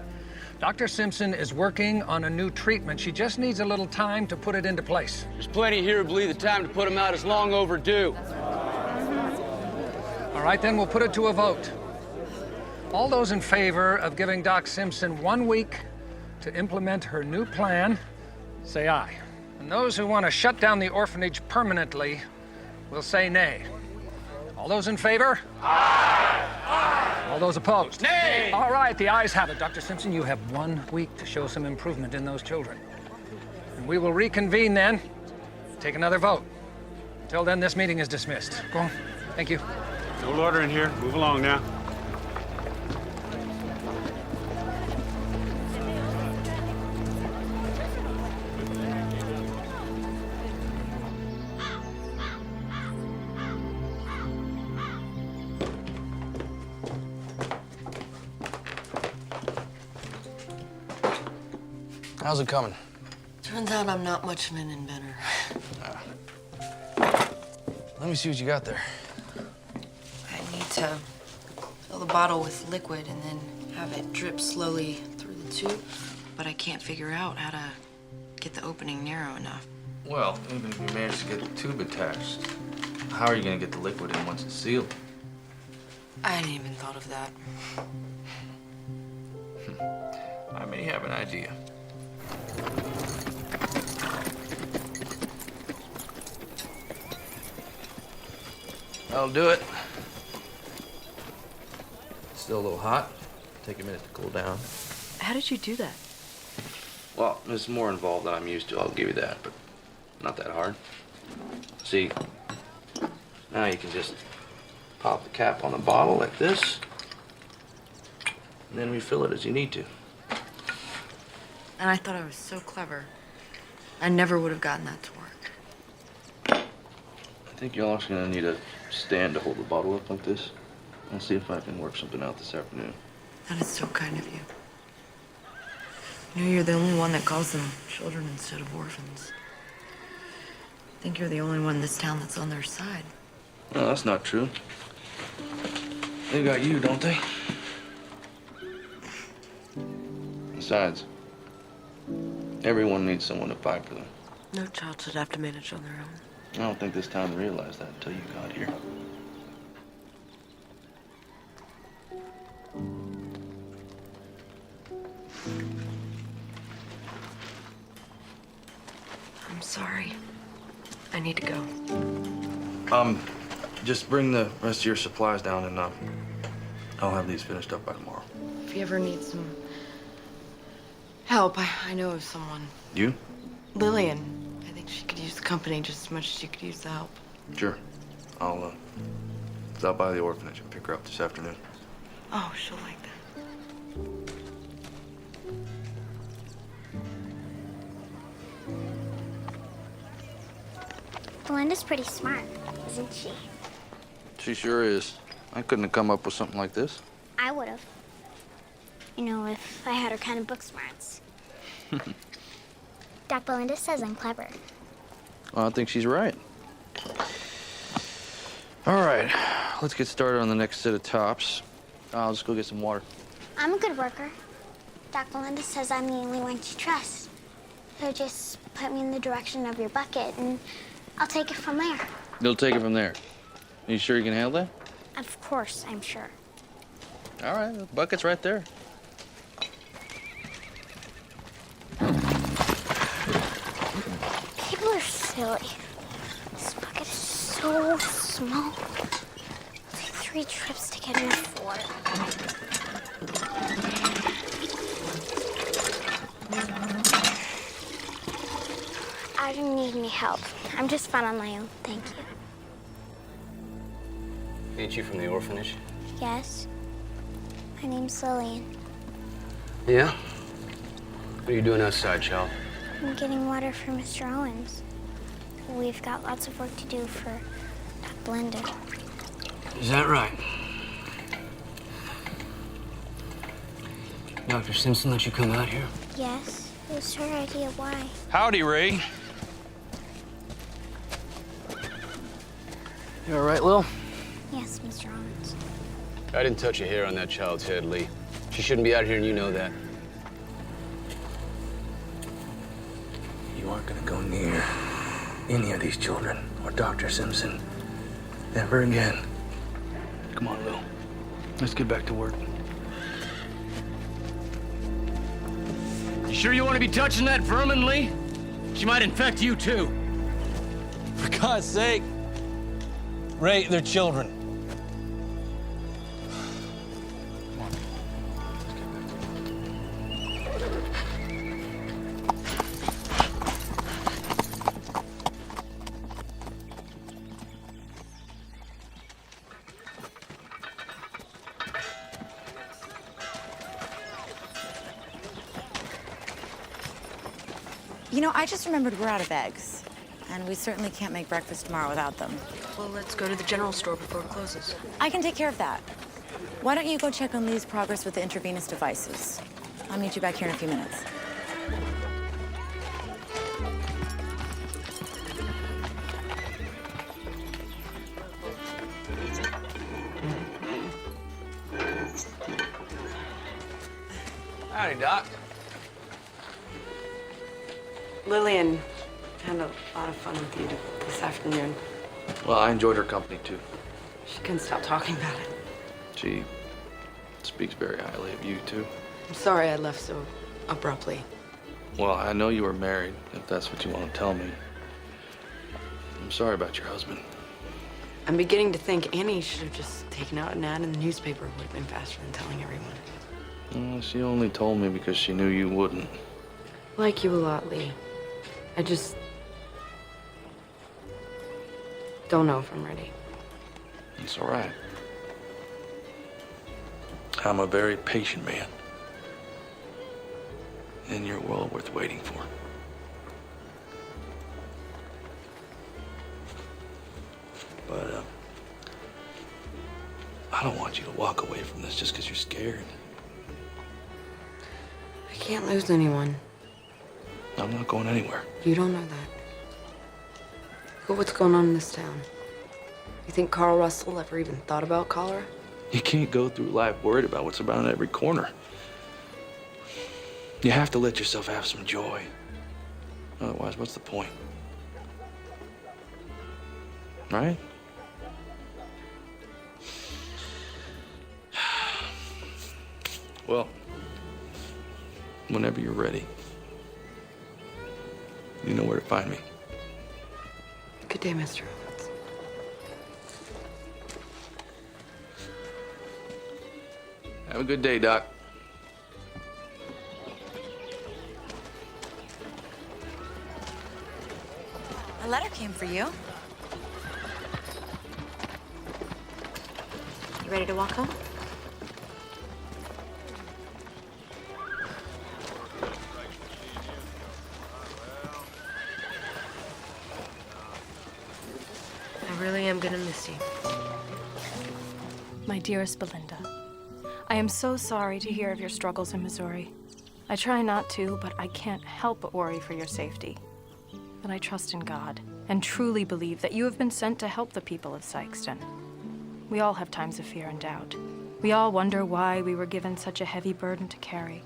Dr. Simpson is working on a new treatment. She just needs a little time to put it into place. There's plenty here who believe the time to put him out is long overdue. All right, then we'll put it to a vote. All those in favor of giving Doc Simpson 1 week to implement her new plan, say aye. And those who want to shut down the orphanage permanently will say nay. All those in favor? Aye! Aye! All those opposed? Nay! All right, the ayes have it. Dr. Simpson, you have 1 week to show some improvement in those children. And we will reconvene then, take another vote. Until then, this meeting is dismissed. Go on. Thank you. No order in here. Move along now. How's it coming? Turns out I'm not much of an inventor. Let me see what you got there. I need to fill the bottle with liquid and then have it drip slowly through the tube. But I can't figure out how to get the opening narrow enough. Well, even if you manage to get the tube attached, how are you gonna get the liquid in once it's sealed? I hadn't even thought of that. I may have an idea. That'll do it. Still a little hot. Take a minute to cool down. How did you do that? Well, there's more involved than I'm used to, I'll give you that, but not that hard. See, now you can just pop the cap on the bottle like this, and then refill it as you need to. And I thought I was so clever. I never would have gotten that to work. I think you're also gonna need a stand to hold the bottle up like this. I'll see if I can work something out this afternoon. That is so kind of you. You know, you're the only one that calls them children instead of orphans. I think you're the only one in this town that's on their side. No, that's not true. They got you, don't they? Besides, everyone needs someone to fight for them. No child should have to manage on their own. I don't think this town realized that until you got here. I'm sorry. I need to go. Just bring the rest of your supplies down and I'll have these finished up by tomorrow. If you ever need some help, I know of someone. You? Lillian. I think she could use the company just as much as she could use the help. Sure. I'll stop by the orphanage and pick her up this afternoon. Oh, she'll like that. Belinda's pretty smart, isn't she? She sure is. I couldn't have come up with something like this. I would have. You know, if I had her kind of book smarts. Doc Belinda says I'm clever. Well, I think she's right. All right, let's get started on the next set of tops. I'll just go get some water. I'm a good worker. Doc Belinda says I'm the only one she trusts. So just put me in the direction of your bucket and I'll take it from there. You'll take it from there. Are you sure you can handle that? Of course, I'm sure. All right, the bucket's right there. People are silly. This bucket is so small. It'll take 3 trips to get enough water. I don't need any help. I'm just fine on my own, thank you. Ain't you from the orphanage? Yes. My name's Lillian. Yeah? What are you doing outside, child? I'm getting water for Mr. Owens. We've got lots of work to do for Doc Belinda. Is that right? Dr. Simpson let you come out here? Yes, it was her idea. Why? Howdy, Ray. You all right, Lil? Yes, Mr. Owens. I didn't touch a hair on that child's head, Lee. She shouldn't be out here, and you know that. You aren't gonna go near any of these children or Dr. Simpson ever again. Come on, Lil. Let's get back to work. You sure you want to be touching that vermin, Lee? She might infect you, too. For God's sake. Ray, they're children. You know, I just remembered we're out of eggs. And we certainly can't make breakfast tomorrow without them. Well, let's go to the general store before it closes. I can take care of that. Why don't you go check on Lee's progress with the intravenous devices? I'll meet you back here in a few minutes. Howdy, Doc. Lillian had a lot of fun with you this afternoon. Well, I enjoyed her company, too. She couldn't stop talking about it. She speaks very highly of you, too. I'm sorry I left so abruptly. Well, I know you were married, if that's what you want to tell me. I'm sorry about your husband. I'm beginning to think Annie should have just taken out an ad in the newspaper. It would have been faster than telling everyone. Well, she only told me because she knew you wouldn't. Like you a lot, Lee. I just don't know if I'm ready. It's all right. I'm a very patient man. And you're well worth waiting for. But, I don't want you to walk away from this just because you're scared. I can't lose anyone. I'm not going anywhere. You don't know that. Look at what's going on in this town. You think Carl Russell ever even thought about cholera? You can't go through life worried about what's around every corner. You have to let yourself have some joy. Otherwise, what's the point? Right? Well, whenever you're ready, you know where to find me. Good day, Mr. Owens. Have a good day, Doc. A letter came for you. You ready to walk home? I really am gonna miss you. My dearest Belinda, I am so sorry to hear of your struggles in Missouri. I try not to, but I can't help but worry for your safety. But I trust in God and truly believe that you have been sent to help the people of Sikeston. We all have times of fear and doubt. We all wonder why we were given such a heavy burden to carry.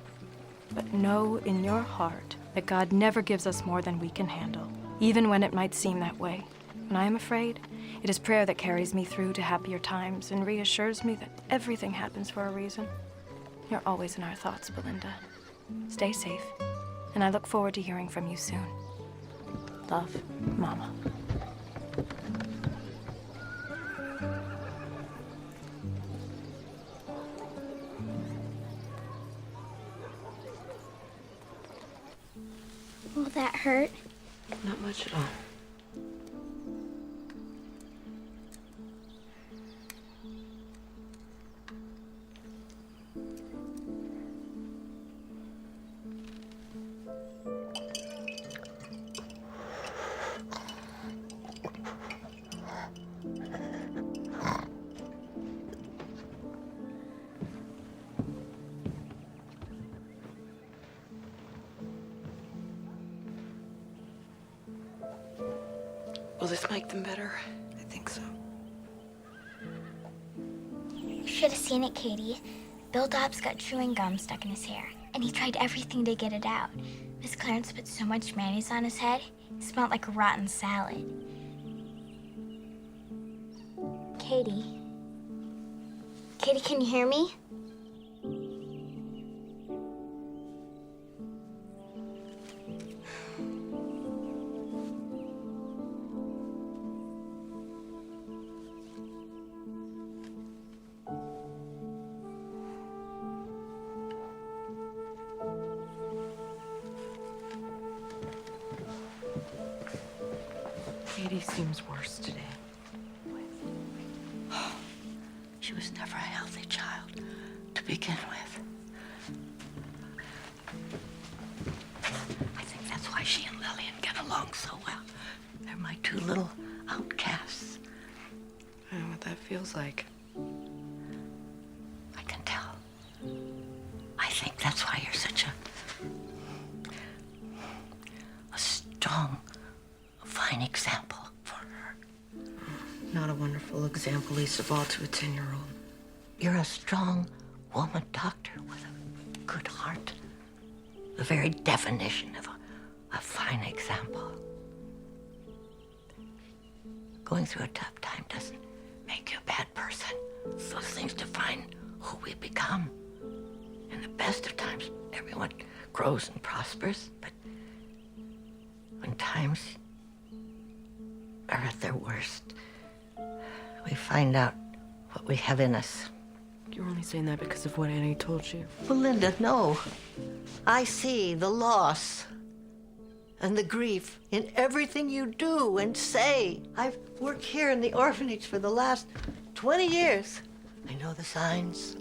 But know in your heart that God never gives us more than we can handle, even when it might seem that way. When I am afraid, it is prayer that carries me through to happier times and reassures me that everything happens for a reason. You're always in our thoughts, Belinda. Stay safe, and I look forward to hearing from you soon. Love, Mama. Will that hurt? Not much at all. Will this make them better? I think so. You should have seen it, Katie. Bill Dobbs got chewing gum stuck in his hair, and he tried everything to get it out. Miss Clarence put so much mayonnaise on his head, it smelled like a rotten salad. Katie? Katie, can you hear me? Katie seems worse today. She was never a healthy child to begin with. I think that's why she and Lillian get along so well. They're my two little outcasts. I know what that feels like. I can tell. I think that's why you're such a strong, fine example for her. Not a wonderful example, least of all to a 10-year-old. You're a strong woman doctor with a good heart. The very definition of a fine example. Going through a tough time doesn't make you a bad person. Those things define who we become. In the best of times, everyone grows and prospers, but when times are at their worst, we find out what we have in us. You're only saying that because of what Annie told you. Belinda, no. I see the loss and the grief in everything you do and say. I've worked here in the orphanage for the last 20 years. I know the signs.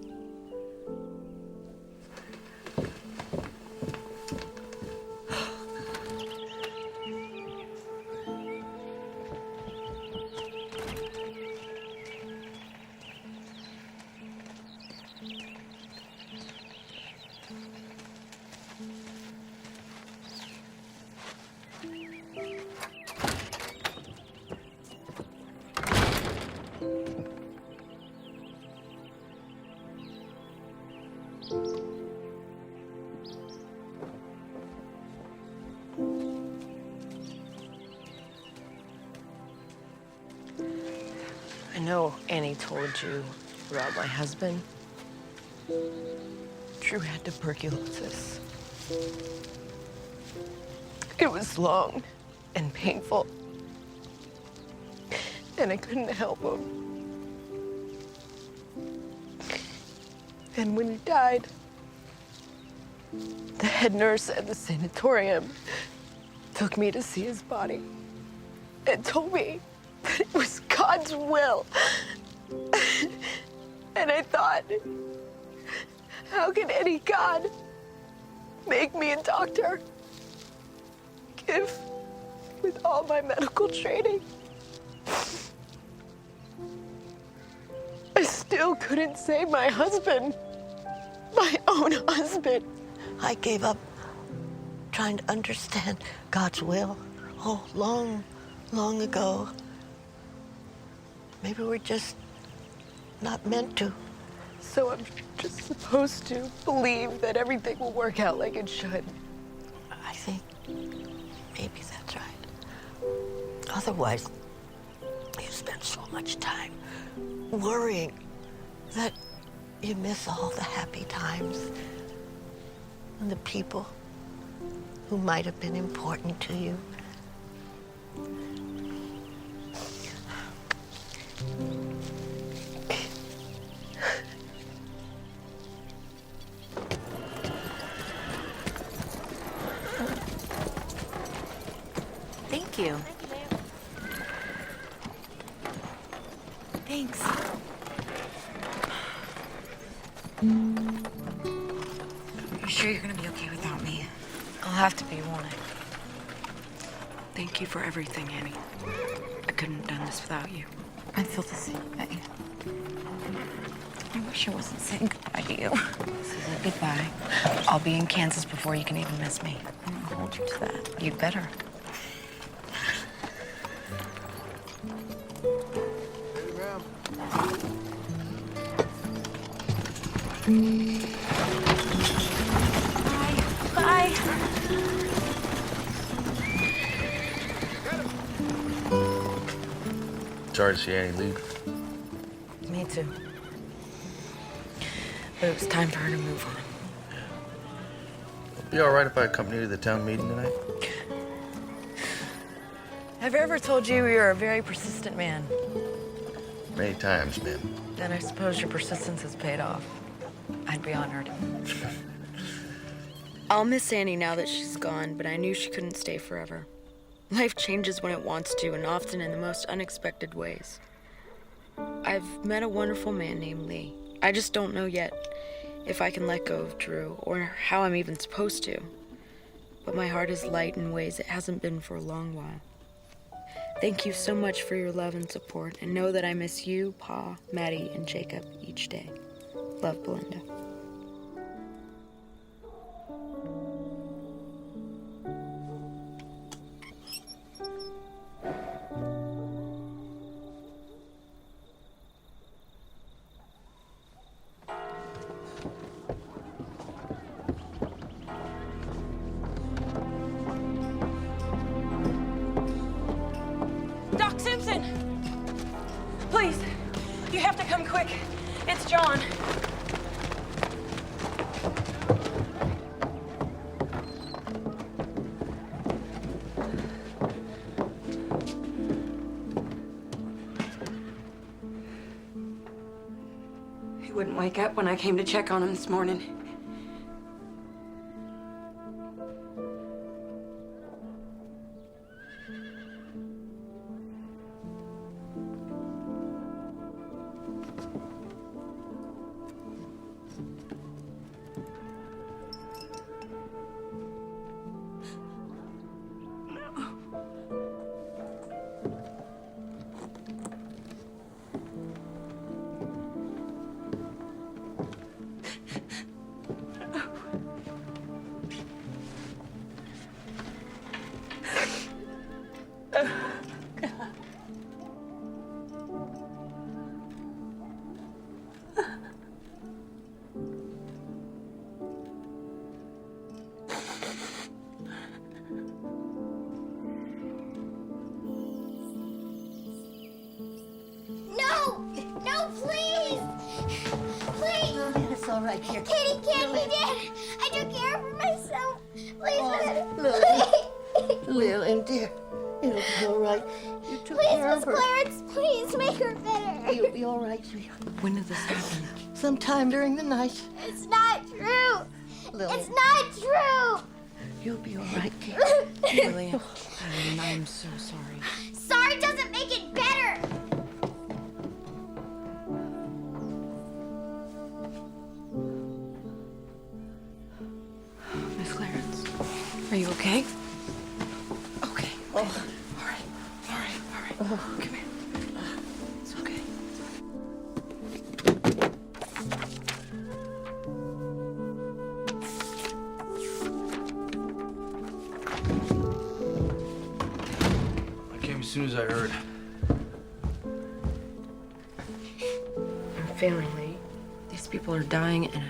know Annie told you about my husband. Drew had tuberculosis. It was long and painful, and I couldn't help him. And when he died, the head nurse at the sanatorium took me to see his body and told me that it was God's will. And I thought, how can any God make me a doctor if, with all my medical training, I still couldn't save my husband, my own husband. I gave up trying to understand God's will, oh, long, long ago. Maybe we're just not meant to. So I'm just supposed to believe that everything will work out like it should. I think maybe that's right. Otherwise, you spend so much time worrying that you miss all the happy times and the people who might have been important to you. Thank you. Thanks. You sure you're gonna be okay without me? I'll have to be, won't I? Thank you for everything, Annie. I couldn't have done this without you. I feel the same way. I wish I wasn't saying goodbye to you. This is a goodbye. I'll be in Kansas before you can even miss me. I'm gonna hold you to that. You'd better. Bye. Sorry to see Annie leave. Me too. But it was time for her to move on. Be all right if I accompany you to the town meeting tonight? Have I ever told you you're a very persistent man? Many times, ma'am. Then I suppose your persistence has paid off. I'd be honored. I'll miss Annie now that she's gone, but I knew she couldn't stay forever. Life changes when it wants to, and often in the most unexpected ways. I've met a wonderful man named Lee. I just don't know yet if I can let go of Drew, or how I'm even supposed to. But my heart is light in ways it hasn't been for a long while. Thank you so much for your love and support, and know that I miss you, Pa, Maddie, and Jacob each day. Love, Belinda. Doc Simpson! Please, you have to come quick. It's John. He wouldn't wake up when I came to check on him this morning. No! right here. Katie can't be dead. I took care of her myself. Please, Lillian, dear. It'll be all right. You took please, care Miss of her. Clarence, please make her better. You'll be all right, sweetheart. When did this happen? Sometime during the night. It's not true. Lillian. It's not true. You'll be all right, dear. Lillian, I'm so sorry. Sorry doesn't make it better. Miss Clarence, are you okay? Okay. Oh. All right. Come here. It's okay. I came as soon as I heard. I'm failing, Lee. These people are dying, and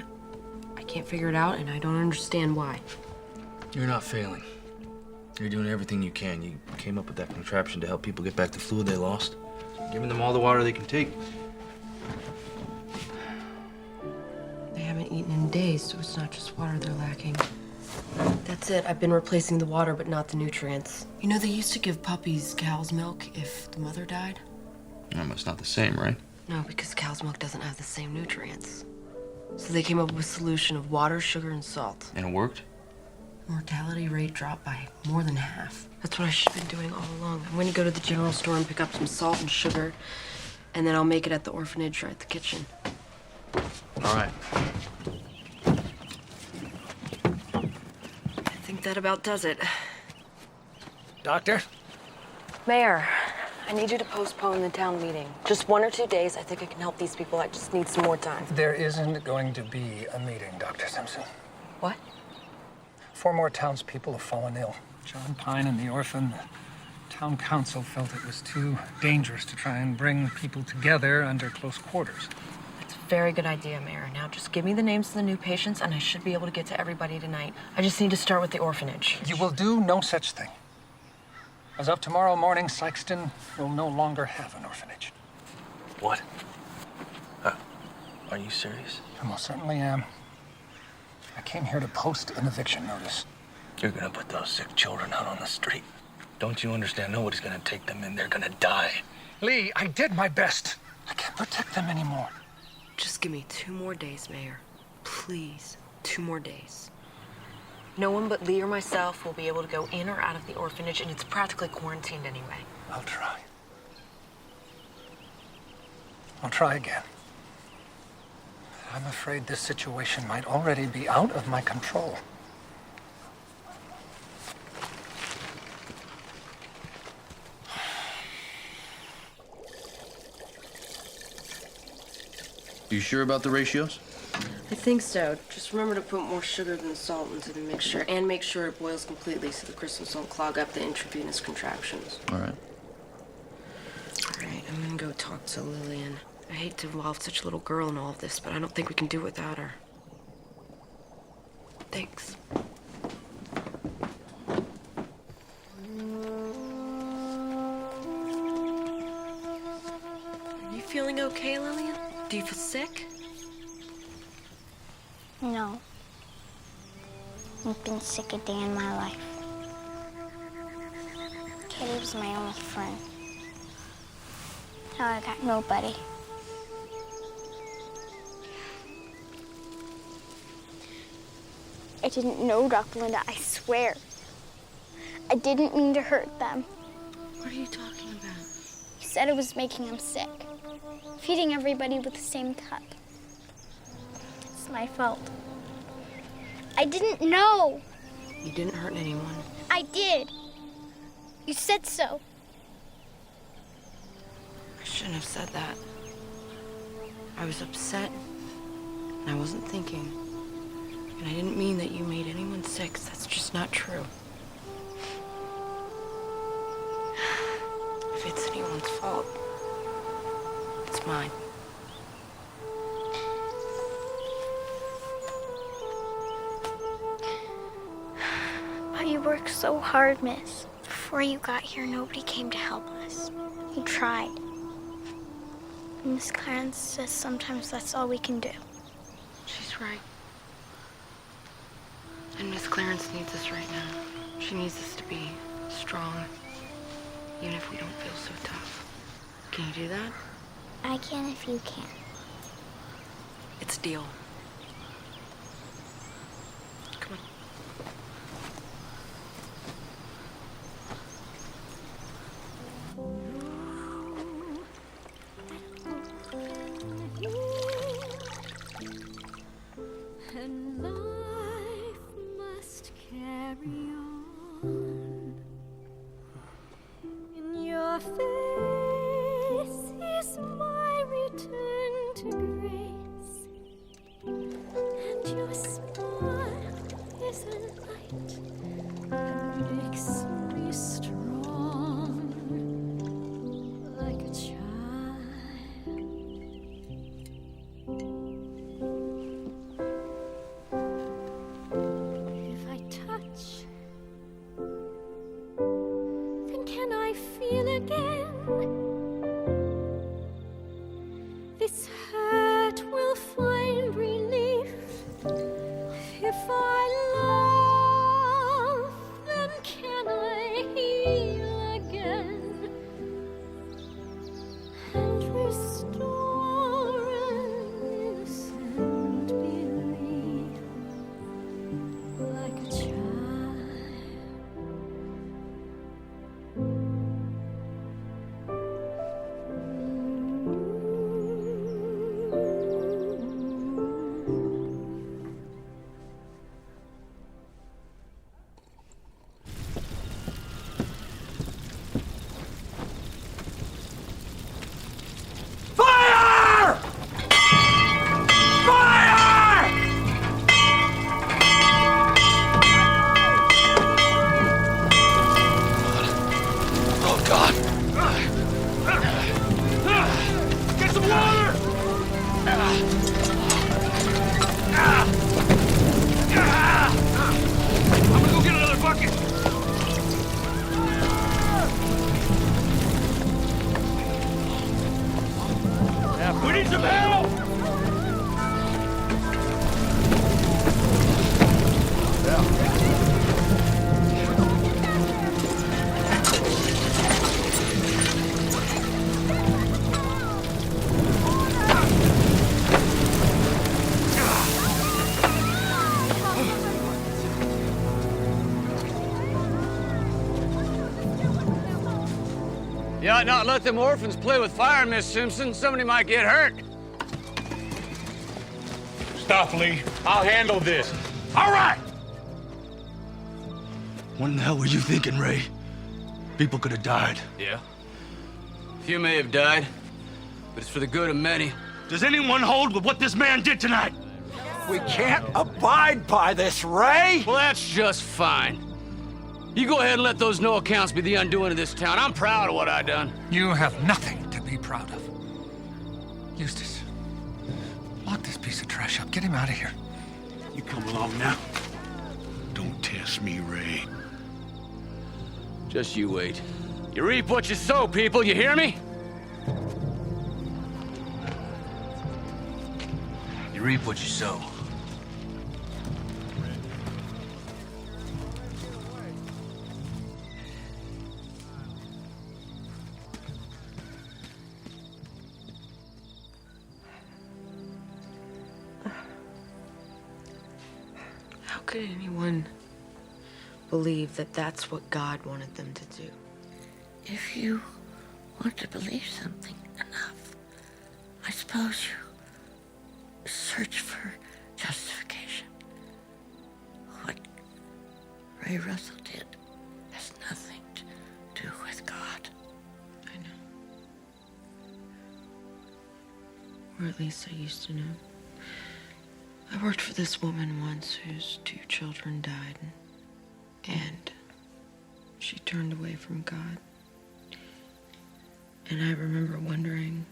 I can't figure it out, and I don't understand why. You're not failing. You're doing everything you can. You came up with that contraption to help people get back the fluid they lost. Giving them all the water they can take. They haven't eaten in days, so it's not just water they're lacking. That's it. I've been replacing the water, but not the nutrients. You know, they used to give puppies cow's milk if the mother died. It's not the same, right? No, because cow's milk doesn't have the same nutrients. So they came up with a solution of water, sugar, and salt. And it worked? Mortality rate dropped by more than half. That's what I should have been doing all along. I'm going to go to the general store and pick up some salt and sugar, and then I'll make it at the orphanage or at the kitchen. All right. I think that about does it. Doctor? Mayor, I need you to postpone the town meeting. Just 1 or 2 days. I think I can help these people. I just need some more time. There isn't going to be a meeting, Dr. Simpson. What? 4 more townspeople have fallen ill. John Pine and the orphan. The town council felt it was too dangerous to try and bring people together under close quarters. That's a very good idea, Mayor. Now just give me the names of the new patients, and I should be able to get to everybody tonight. I just need to start with the orphanage. You will do no such thing. As of tomorrow morning, Sykeston will no longer have an orphanage. What? Are you serious? I most certainly am. I came here to post an eviction notice. You're gonna put those sick children out on the street. Don't you understand? Nobody's gonna take them in. They're gonna die. Lee, I did my best. I can't protect them anymore. Just give me 2 more days, Mayor. Please, 2 more days. No one but Lee or myself will be able to go in or out of the orphanage, and it's practically quarantined anyway. I'll try. I'll try again. I'm afraid this situation might already be out of my control. You sure about the ratios? I think so. Just remember to put more sugar than salt into the mixture, and make sure it boils completely so the crystals don't clog up the intravenous contractions. All right. All right, I'm gonna go talk to Lillian. I hate to involve such a little girl in all of this, but I don't think we can do without her. Thanks. Are you feeling okay, Lillian? Do you feel sick? No. I've been sick a day in my life. Katie was my only friend. Now I got nobody. I didn't know, Dr. Linda, I swear. I didn't mean to hurt them. What are you talking about? He said it was making them sick. Feeding everybody with the same cup. It's my fault. I didn't know. You didn't hurt anyone. I did. You said so. I shouldn't have said that. I was upset, and I wasn't thinking. And I didn't mean that you made anyone sick. That's just not true. If it's anyone's fault, it's mine. But you worked so hard, miss. Before you got here, nobody came to help us. You tried. Miss Clarence says sometimes that's all we can do. She's right. And Miss Clarence needs us right now. She needs us to be strong, even if we don't feel so tough. Can you do that? I can if you can. It's a deal. Come on. And life must carry on. In your face is my return to grace, and your smile is a light that makes me strong, like a child. If I touch, then can I feel again? This hurt will find relief. If I love, then can I heal again and restore an innocent belief, like a child. Fire! Fire! Oh, God. Get some water! I'm gonna go get another bucket. Yeah, we need some help! You ought not let them orphans play with fire, Miss Simpson. Somebody might get hurt. Stop, Lee. I'll handle this. All right! What in the hell were you thinking, Ray? People could have died. Yeah. Few may have died, but it's for the good of many. Does anyone hold with what this man did tonight? We can't abide by this, Ray! Well, that's just fine. You go ahead and let those no accounts be the undoing of this town. I'm proud of what I done. You have nothing to be proud of. Eustace, lock this piece of trash up. Get him out of here. You come along now. Don't test me, Ray. Just you wait. You reap what you sow, people, you hear me? You reap what you sow. How could anyone believe that that's what God wanted them to do? If you want to believe something enough, I suppose you search for justification. What Ray Russell did has nothing to do with God. I know. Or at least I used to know. I worked for this woman once whose 2 children died, and she turned away from God. And I remember wondering,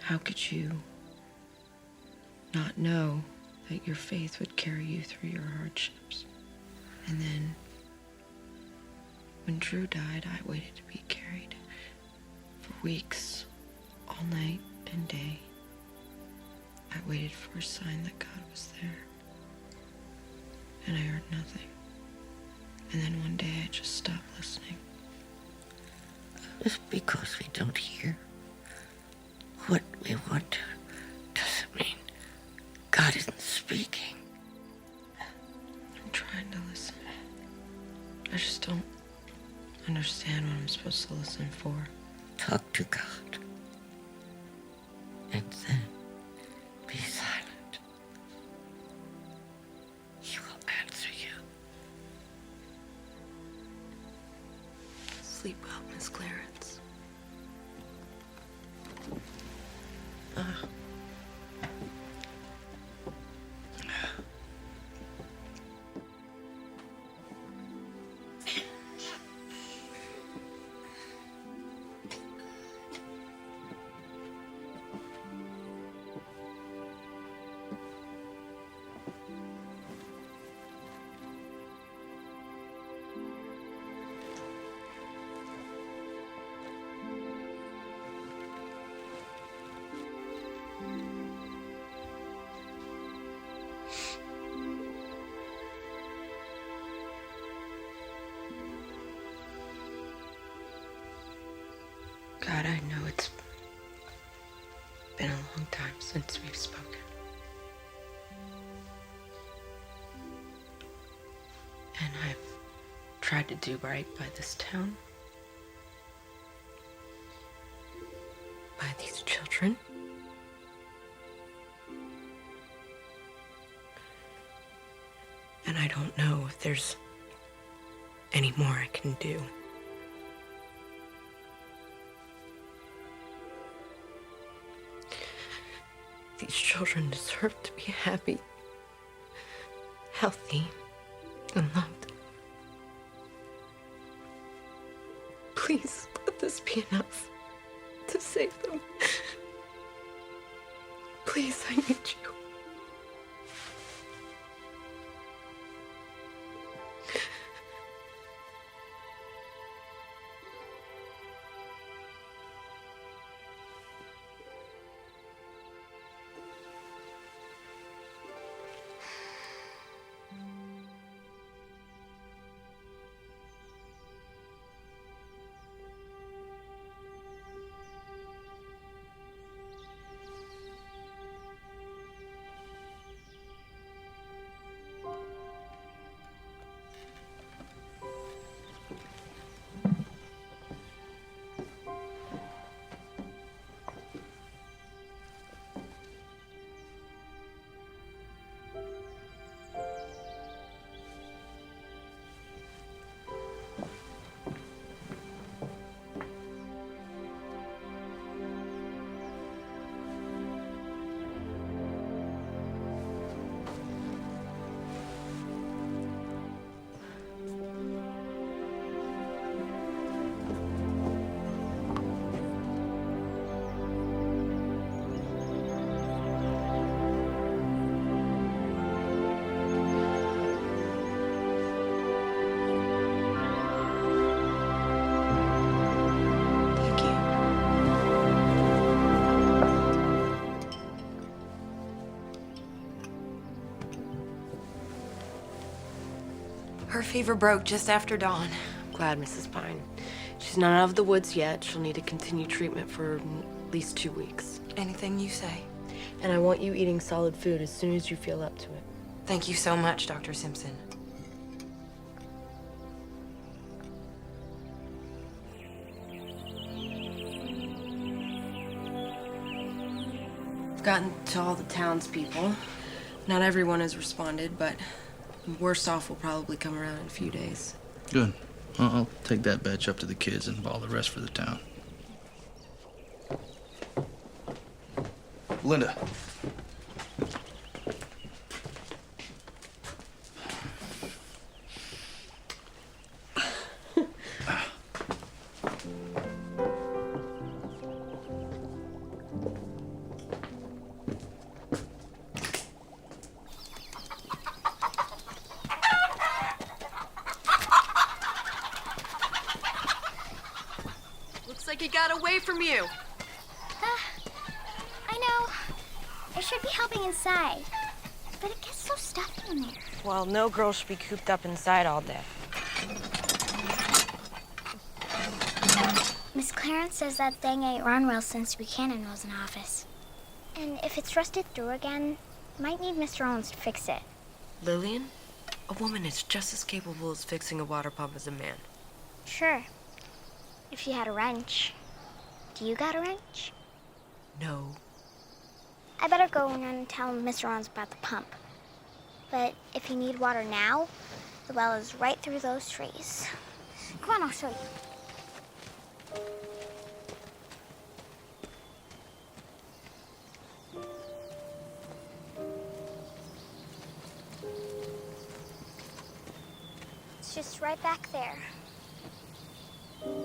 how could you not know that your faith would carry you through your hardships? And then, when Drew died, I waited to be carried for weeks, all night and day. I waited for a sign that God was there. And I heard nothing. And then one day I just stopped listening. Just because we don't hear what we want to doesn't mean God isn't speaking. I'm trying to listen. I just don't understand what I'm supposed to listen for. Talk to God. And then be silent. He will answer you. Sleep well, Miss Clarence. God, I know it's been a long time since we've spoken. And I've tried to do right by this town, by these children. And I don't know if there's any more I can do. These children deserve to be happy, healthy, and loved. Please let this be enough to save them. Please, I need you. Her fever broke just after dawn. I'm glad, Mrs. Pine. She's not out of the woods yet. She'll need to continue treatment for at least 2 weeks. Anything you say. And I want you eating solid food as soon as you feel up to it. Thank you so much, Dr. Simpson. I've gotten to all the townspeople. Not everyone has responded, but worse off will probably come around in a few days. Good. I'll take that batch up to the kids and ball the rest for the town. Linda. Looks like he got away from you. I know. I should be helping inside. But it gets so stuffy in there. Well, no girl should be cooped up inside all day. Miss Clarence says that thing ain't run well since Buchanan was in office. And if it's rusted through again, might need Mr. Owens to fix it. Lillian, a woman is just as capable as fixing a water pump as a man. Sure. If she had a wrench. Do you got a wrench? No. I better go and tell Mr. Owens about the pump. But if you need water now, the well is right through those trees. Come on, I'll show you. It's just right back there.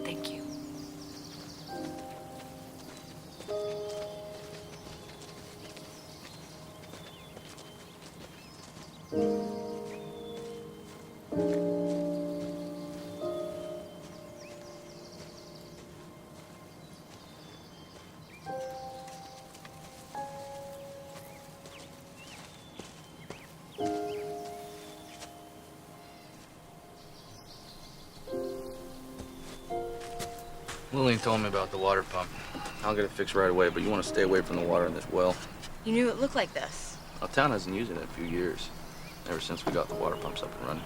Thank you. Lillian told me about the water pump. I'll get it fixed right away, but you want to stay away from the water in this well. You knew it looked like this. Well, town hasn't used it in a few years, ever since we got the water pumps up and running.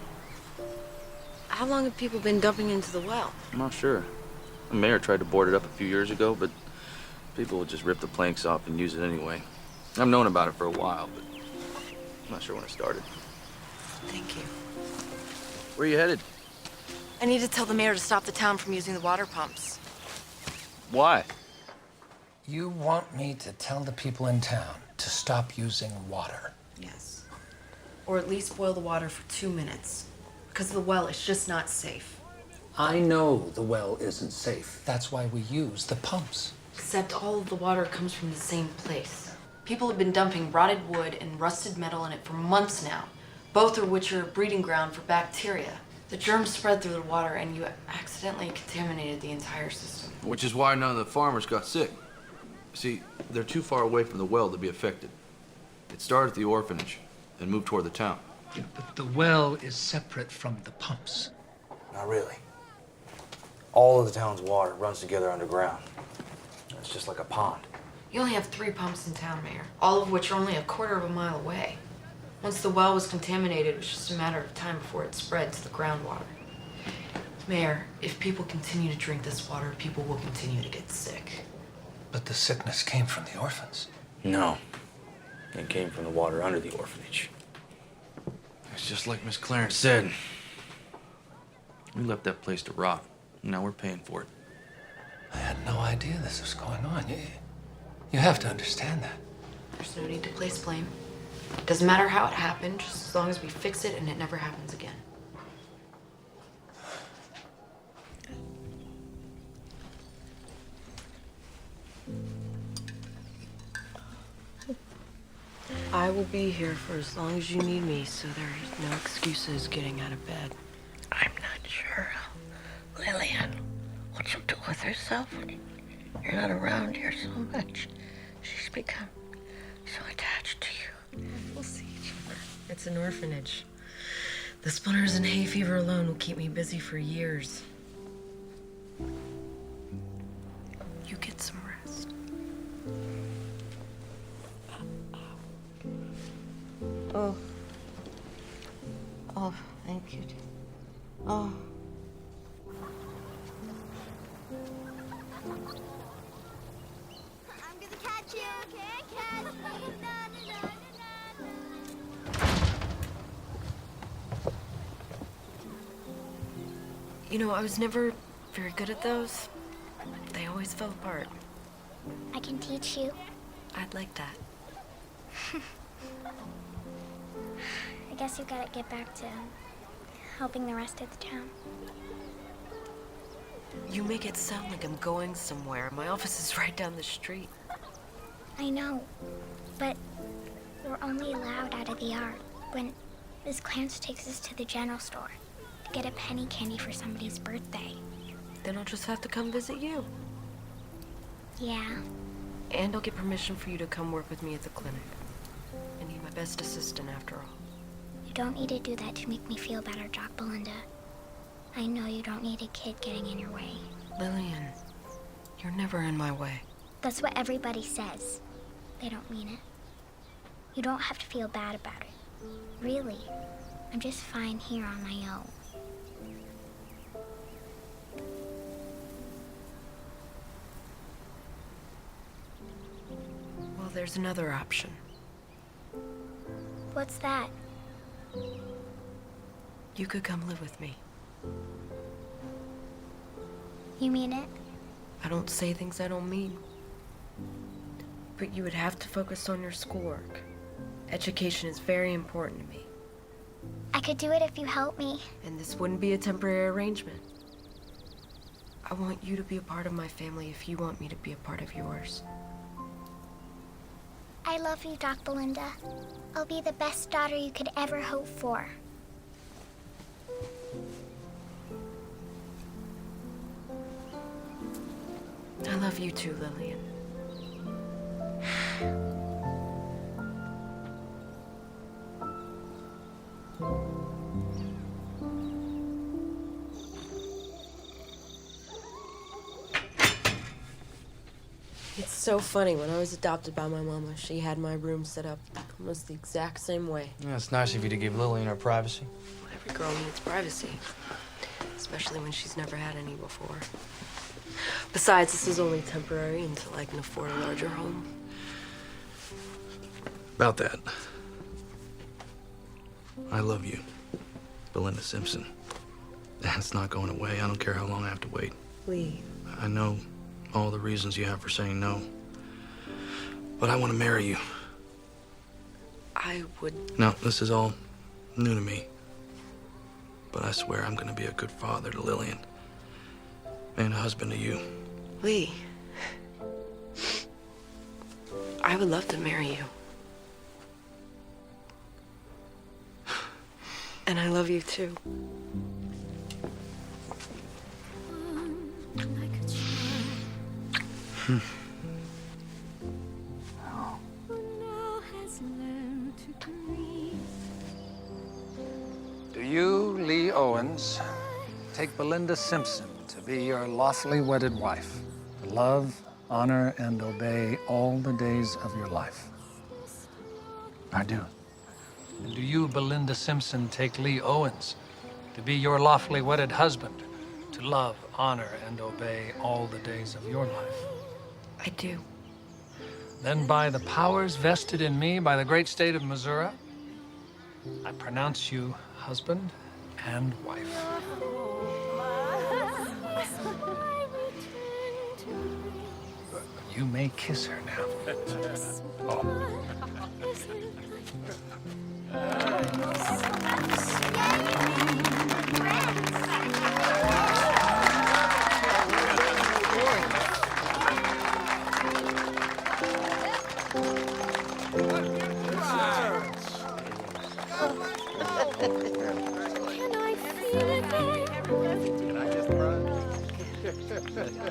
How long have people been dumping into the well? I'm not sure. The mayor tried to board it up a few years ago, but people would just rip the planks off and use it anyway. I've known about it for a while, but I'm not sure when it started. Thank you. Where are you headed? I need to tell the mayor to stop the town from using the water pumps. Why? You want me to tell the people in town to stop using water? Yes. Or at least boil the water for 2 minutes. Because the well is just not safe. I know the well isn't safe. That's why we use the pumps. Except all of the water comes from the same place. People have been dumping rotted wood and rusted metal in it for months now, both of which are a breeding ground for bacteria. The germs spread through the water and you accidentally contaminated the entire system. Which is why none of the farmers got sick. See, they're too far away from the well to be affected. It started at the orphanage and moved toward the town. Yeah, but the well is separate from the pumps. Not really. All of the town's water runs together underground. It's just like a pond. You only have 3 pumps in town, Mayor, all of which are only a quarter of a mile away. Once the well was contaminated, it was just a matter of time before it spread to the groundwater. Mayor, if people continue to drink this water, people will continue to get sick. But the sickness came from the orphans. No. It came from the water under the orphanage. It's just like Miss Clarence said. We left that place to rot. Now we're paying for it. I had no idea this was going on. You have to understand that. There's no need to place blame. It doesn't matter how it happened, just as long as we fix it and it never happens again. I will be here for as long as you need me, so there's no excuses getting out of bed. I'm not sure Lillian, what she'll do with herself when you're not around here so much. She's become so attached to you. We'll see each other. It's an orphanage. The splinters and hay fever alone will keep me busy for years. You get some rest. Oh. Oh, thank you. Oh. I'm gonna catch you, can't catch me. You know, I was never very good at those. They always fell apart. I can teach you. I'd like that. I guess you gotta get back to helping the rest of the town. You make it sound like I'm going somewhere. My office is right down the street. I know, but we're only allowed out of the yard when Miss Clarence takes us to the general store to get a penny candy for somebody's birthday. Then I'll just have to come visit you. Yeah. And I'll get permission for you to come work with me at the clinic. best assistant after all. You don't need to do that to make me feel better, Doc Belinda. I know you don't need a kid getting in your way. Lillian, you're never in my way. That's what everybody says. They don't mean it. You don't have to feel bad about it. Really. I'm just fine here on my own. Well, there's another option. What's that? You could come live with me. You mean it? I don't say things I don't mean. But you would have to focus on your schoolwork. Education is very important to me. I could do it if you help me. And this wouldn't be a temporary arrangement. I want you to be a part of my family if you want me to be a part of yours. I love you, Doc Belinda. I'll be the best daughter you could ever hope for. I love you too, Lillian. It's so funny. When I was adopted by my mama, she had my room set up almost the exact same way. Yeah, it's nice of you to give Lillian her privacy. Every girl needs privacy, especially when she's never had any before. Besides, this is only temporary until I can afford a larger home. About that. I love you, Belinda Simpson. And it's not going away. I don't care how long I have to wait. Lee. I know all the reasons you have for saying no. But I want to marry you. I would... No, this is all new to me. But I swear I'm going to be a good father to Lillian. And a husband to you. Lee. I would love to marry you. And I love you too. Do you, Lee Owens, take Belinda Simpson to be your lawfully wedded wife, to love, honor, and obey all the days of your life? I do. And do you, Belinda Simpson, take Lee Owens to be your lawfully wedded husband, to love, honor, and obey all the days of your life? I do. Then by the powers vested in me by the great state of Missouri, I pronounce you husband and wife. You may kiss her now. Oh.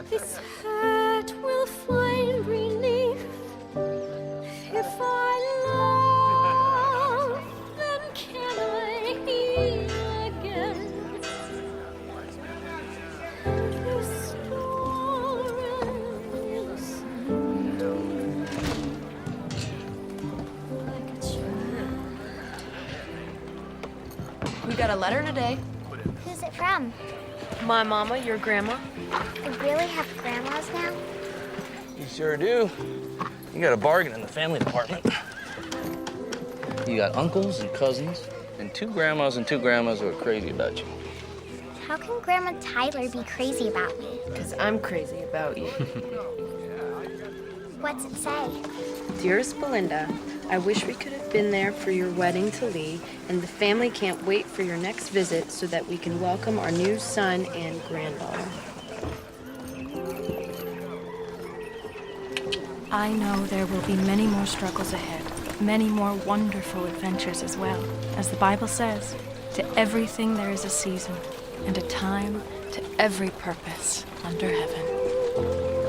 This hurt will find relief if I love, then can I heal again? Restore and listen like a child. We got a letter today. Who's it from? My mama, your grandma. We really have grandmas now? You sure do. You got a bargain in the family department. You got uncles and cousins, and two grandmas who are crazy about you. How can Grandma Tyler be crazy about me? Because I'm crazy about you. What's it say? Dearest Belinda, I wish we could have been there for your wedding to Lee, and the family can't wait for your next visit so that we can welcome our new son and granddaughter. I know there will be many more struggles ahead, many more wonderful adventures as well. As the Bible says, to everything there is a season, and a time to every purpose under heaven.